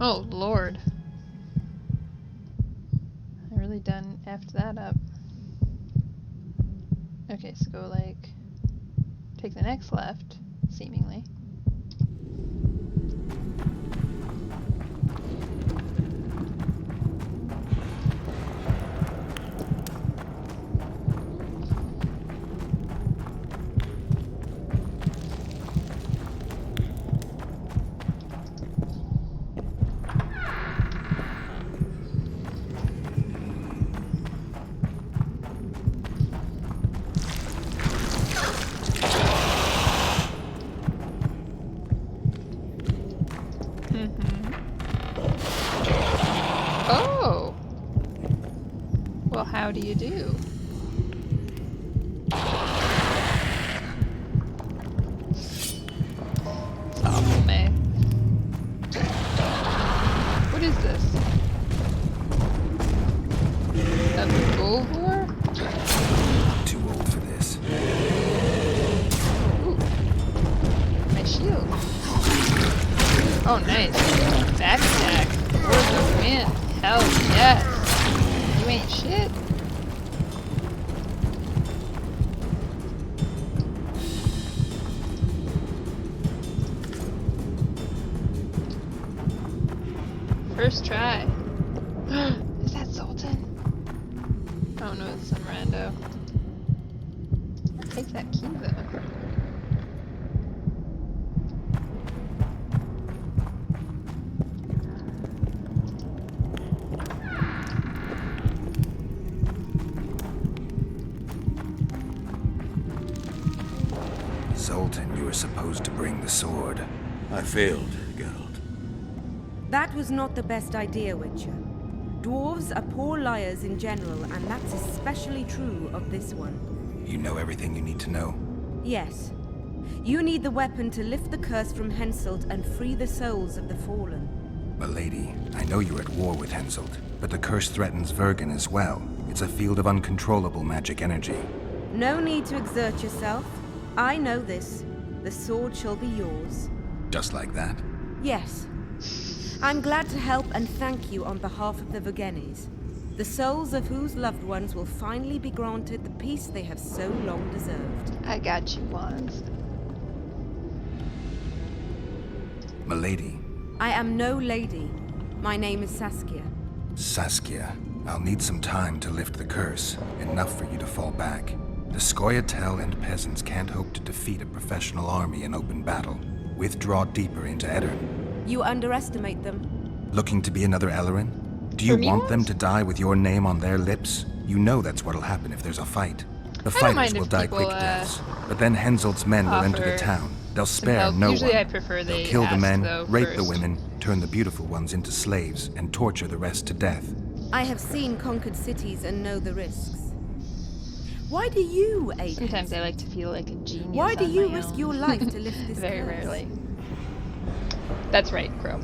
A: Oh, Lord. I really done effed that up. Okay, so go like... take the next left, seemingly. Oh, nice. Back attack. For the win. Hell yes. You ain't shit. First try. Is that Sultan? Oh no, it's some rando. Take that key though.
D: Zoltan, you were supposed to bring the sword.
L: I failed, Geralt.
P: That was not the best idea, Witcher. Dwarves are poor liars in general, and that's especially true of this one.
D: You know everything you need to know?
P: Yes. You need the weapon to lift the curse from Henselt and free the souls of the fallen.
D: Milady, I know you're at war with Henselt, but the curse threatens Vergen as well. It's a field of uncontrollable magic energy.
P: No need to exert yourself. I know this. The sword shall be yours.
D: Just like that?
P: Yes. I'm glad to help and thank you on behalf of the Vergennes, the souls of whose loved ones will finally be granted the peace they have so long deserved.
A: I got you, Wands.
D: Milady.
P: I am no lady. My name is Saskia.
D: Saskia, I'll need some time to lift the curse, enough for you to fall back. The Scoia'tael and peasants can't hope to defeat a professional army in open battle. Withdraw deeper into Edirn.
P: You underestimate them.
D: Looking to be another Ellerin? Do you want them to die with your name on their lips? You know that's what'll happen if there's a fight. The fighters will die quick deaths, but then Henselt's men will enter the town. They'll spare no
A: Usually
D: one.
A: I prefer
D: They'll kill the men, rape the
A: first.
D: women, turn the beautiful ones into slaves, and torture the rest to death.
P: I have seen conquered cities and know the risks. Why do you aid
A: Sometimes I like to feel like a genius.
P: Why do
A: on
P: you
A: my
P: risk
A: own.
P: your life to lift this
A: Very
P: curse?
A: rarely. That's right, Crow.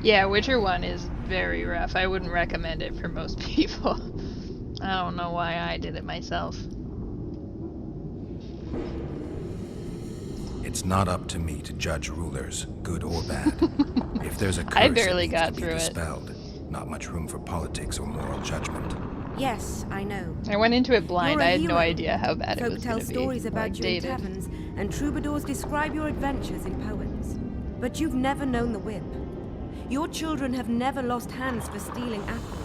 A: Yeah, Witcher 1 is very rough. I wouldn't recommend it for most people. I don't know why I did it myself.
D: It's not up to me to judge rulers, good or bad. If there's a curse,
A: I barely
D: it needs
A: got
D: to be
A: through it.
D: dispelled. Not much room for politics or moral judgment.
P: Yes, I know.
A: I went into it blind.
P: You're a
A: I had
P: hero.
A: no idea how bad it
P: Folk
A: was
P: tell
A: going to be.
P: stories about
A: Like,
P: you in
A: dated.
P: taverns, and troubadours describe your adventures in poems. But you've never known the whip. Your children have never lost hands for stealing apples.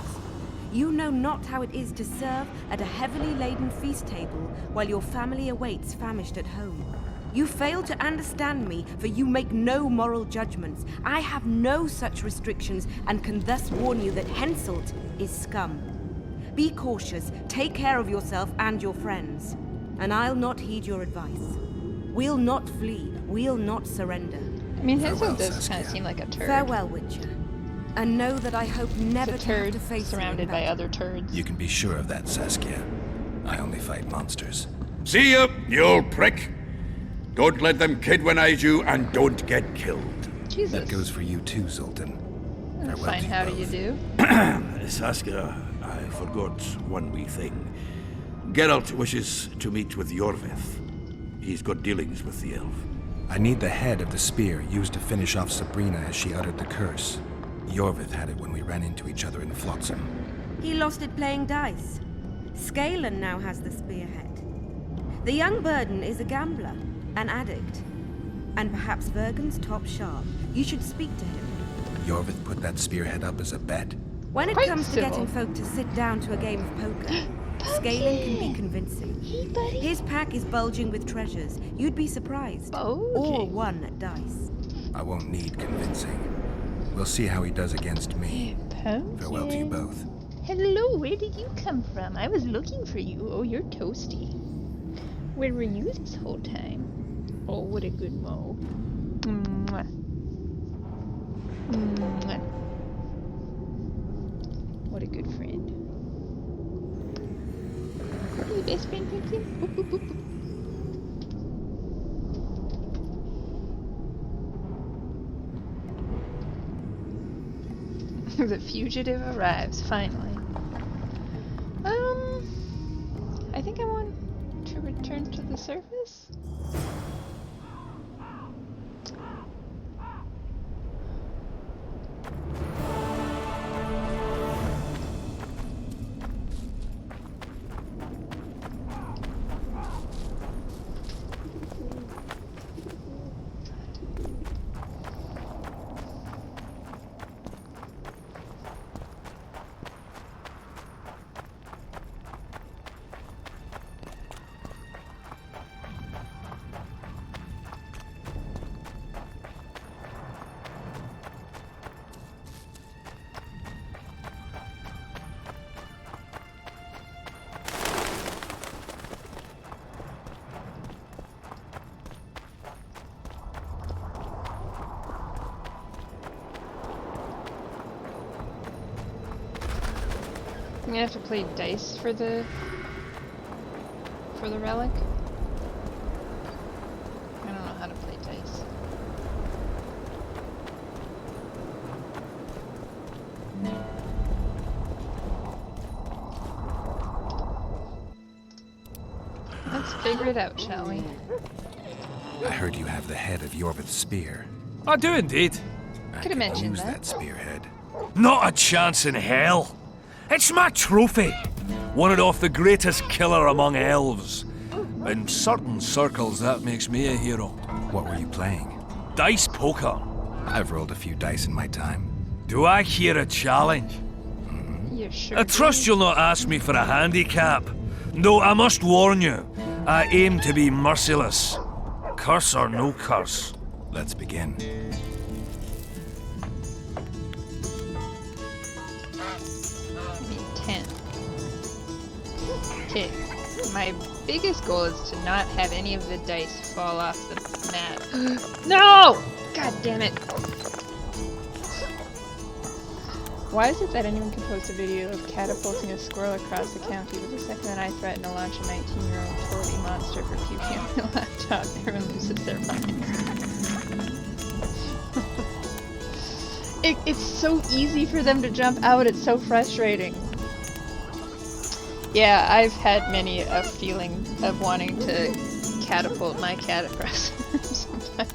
P: You know not how it is to serve at a heavily laden feast table while your family awaits famished at home. You fail to understand me, for you make no moral judgments. I have no such restrictions and can thus warn you that Henselt is scum. Be cautious, take care of yourself and your friends, and I'll not heed your advice. We'll not flee, we'll not surrender.
A: I mean, Hansel does kind of seem like a turd.
P: Farewell, Witcher. And know that I hope never
A: It's a
P: to have
A: turd
P: to face you in
A: surrounded by
P: battle.
A: other turds.
D: You can be sure of that, Saskia. I only fight monsters.
L: See ya, you old prick! Don't let them kidwinize you, and don't get killed.
A: Jesus.
D: That goes for you too, Zoltan. Farewell
A: Fine,
D: to you
A: how do
D: both.
A: you do?
L: Saskia, I forgot one wee thing. Geralt wishes to meet with Yorvith. He's got dealings with the elf.
D: I need the head of the spear used to finish off Sabrina as she uttered the curse. Yorvith had it when we ran into each other in Flotsam.
P: He lost it playing dice. Scalen now has the spearhead. The young Burden is a gambler, an addict, and perhaps Vergen's top sharp. You should speak to him.
D: Yorvith put that spearhead up as a bet.
P: When it
A: Quite
P: comes
A: civil.
P: to getting folk to sit down to a game of poker, Scalen can be convincing. His pack is bulging with treasures. You'd be surprised. Or one at dice.
D: I won't need convincing. We'll see how he does against me. Farewell to you both.
A: Hello, where did you come from? I was looking for you. Oh, you're toasty. Where were you this whole time? Oh, what a good mo. Mwah. Mwah. What a good friend. Hey, best friend, Princeton. Boop, boop, boop, boop. The fugitive arrives, finally. I think I want return to the surface? I'm gonna have to play dice for the relic. I don't know how to play dice. Let's figure it out, shall we?
D: I heard you have the head of Yorvith's spear.
B: I do indeed.
A: Could have mentioned
D: Use
A: that.
D: that spearhead.
B: Not a chance in hell. It's my trophy. Won it off the greatest killer among elves. In certain circles, that makes me a hero.
D: What were you playing?
B: Dice poker.
D: I've rolled a few dice in my time.
B: Do I hear a challenge?
A: You sure
B: I trust you'll not ask me for a handicap. Though I must warn you, I aim to be merciless. Curse or no curse.
D: Let's begin.
A: I need 10. Okay. My biggest goal is to not have any of the dice fall off the mat. No! God damn it. Why is it that anyone can post a video of catapulting a squirrel across the county, but the second that I threaten to launch a 19-year-old toady monster for puking on my laptop, everyone loses their minds? It's so easy for them to jump out, it's so frustrating. Yeah, I've had many a feeling of wanting to catapult my cat across sometimes.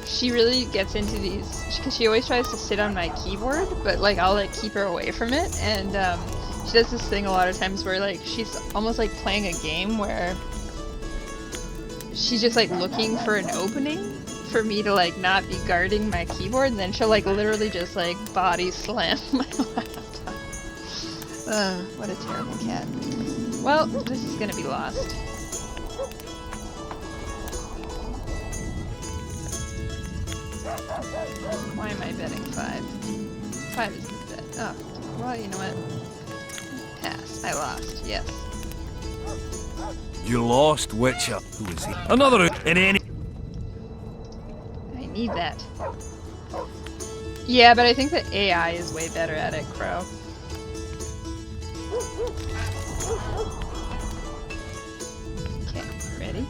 A: She really gets into these, because she always tries to sit on my keyboard, but like I'll like keep her away from it, and she does this thing a lot of times where like she's almost like playing a game where she's just like looking for an opening for me to like not be guarding my keyboard, and then she'll like literally just like body slam my laptop. What a terrible cat. Well, this is gonna be lost. Why am I betting 5? 5 is the bet. Oh, well, you know what? Pass. I lost. Yes.
B: You lost, Witcher. Who is he? Another in any.
A: I need that. Yeah, but I think the AI is way better at it, Crow. Okay, ready?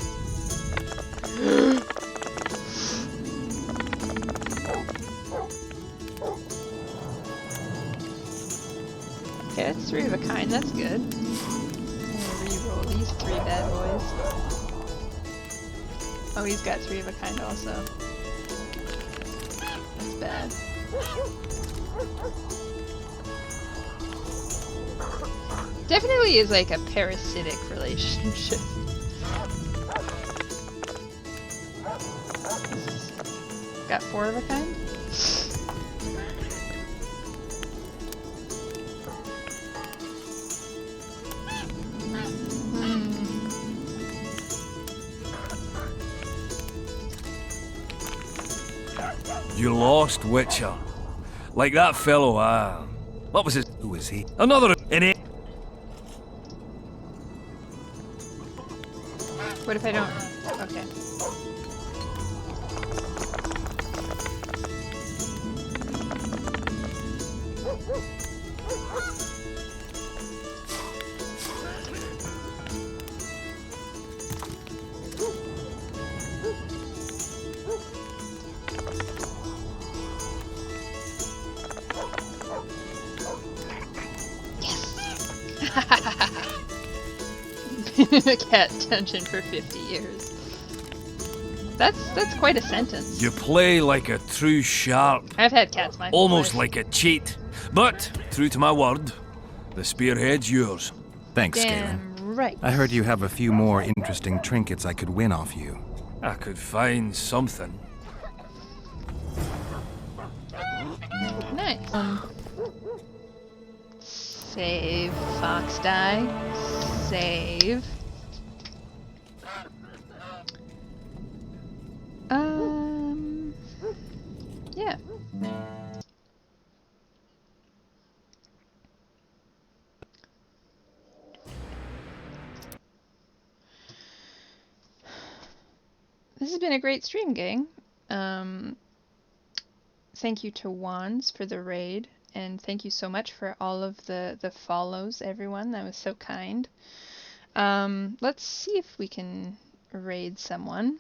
A: Okay, that's 3 of a kind, that's good. I'm gonna re-roll these 3 bad boys. Oh, he's got 3 of a kind also. That's bad. Definitely is like a parasitic relationship. Got 4 of a kind?
B: You lost, Witcher. Like that fellow, what was his...
D: Who is he?
B: Another in it.
A: What if I don't... Okay. Cat dungeon for 50 years. That's quite a sentence.
B: You play like a true sharp.
A: I've had cats my whole
B: Almost
A: life.
B: like a cheat. But, true to my word, the spearhead's yours.
D: Thanks,
A: Damn
D: Galen.
A: right.
D: I heard you have a few more interesting trinkets I could win off you.
B: I could find something.
A: Nice. Save, fox die. Save. Yeah. This has been a great stream, gang. Thank you to Wands for the raid, and thank you so much for all of the follows, everyone. That was so kind. Let's see if we can raid someone.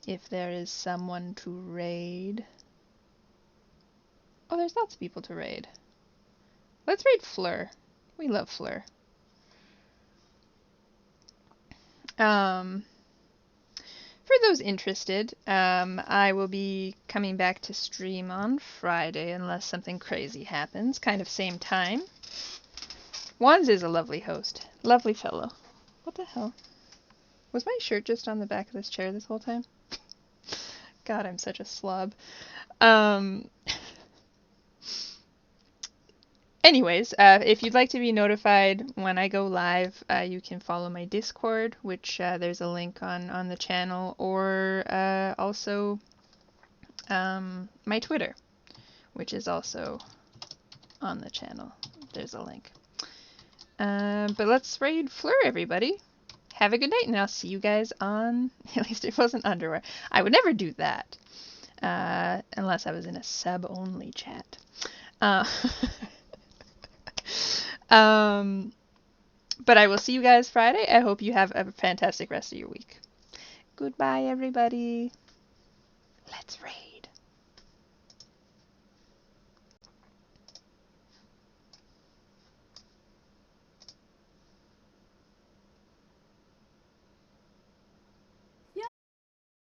A: If there is someone to raid. Oh, there's lots of people to raid. Let's raid Fleur. We love Fleur. For those interested, I will be coming back to stream on Friday unless something crazy happens. Kind of same time. Wands is a lovely host. Lovely fellow. What the hell? Was my shirt just on the back of this chair this whole time? God, I'm such a slob. Anyways, if you'd like to be notified when I go live, you can follow my Discord, which there's a link on the channel, or also my Twitter, which is also on the channel. There's a link. But let's raid Fleur, everybody. Have a good night, and I'll see you guys on... At least it wasn't underwear. I would never do that. Unless I was in a sub-only chat. But I will see you guys Friday. I hope you have a fantastic rest of your week. Goodbye, everybody. Let's raid.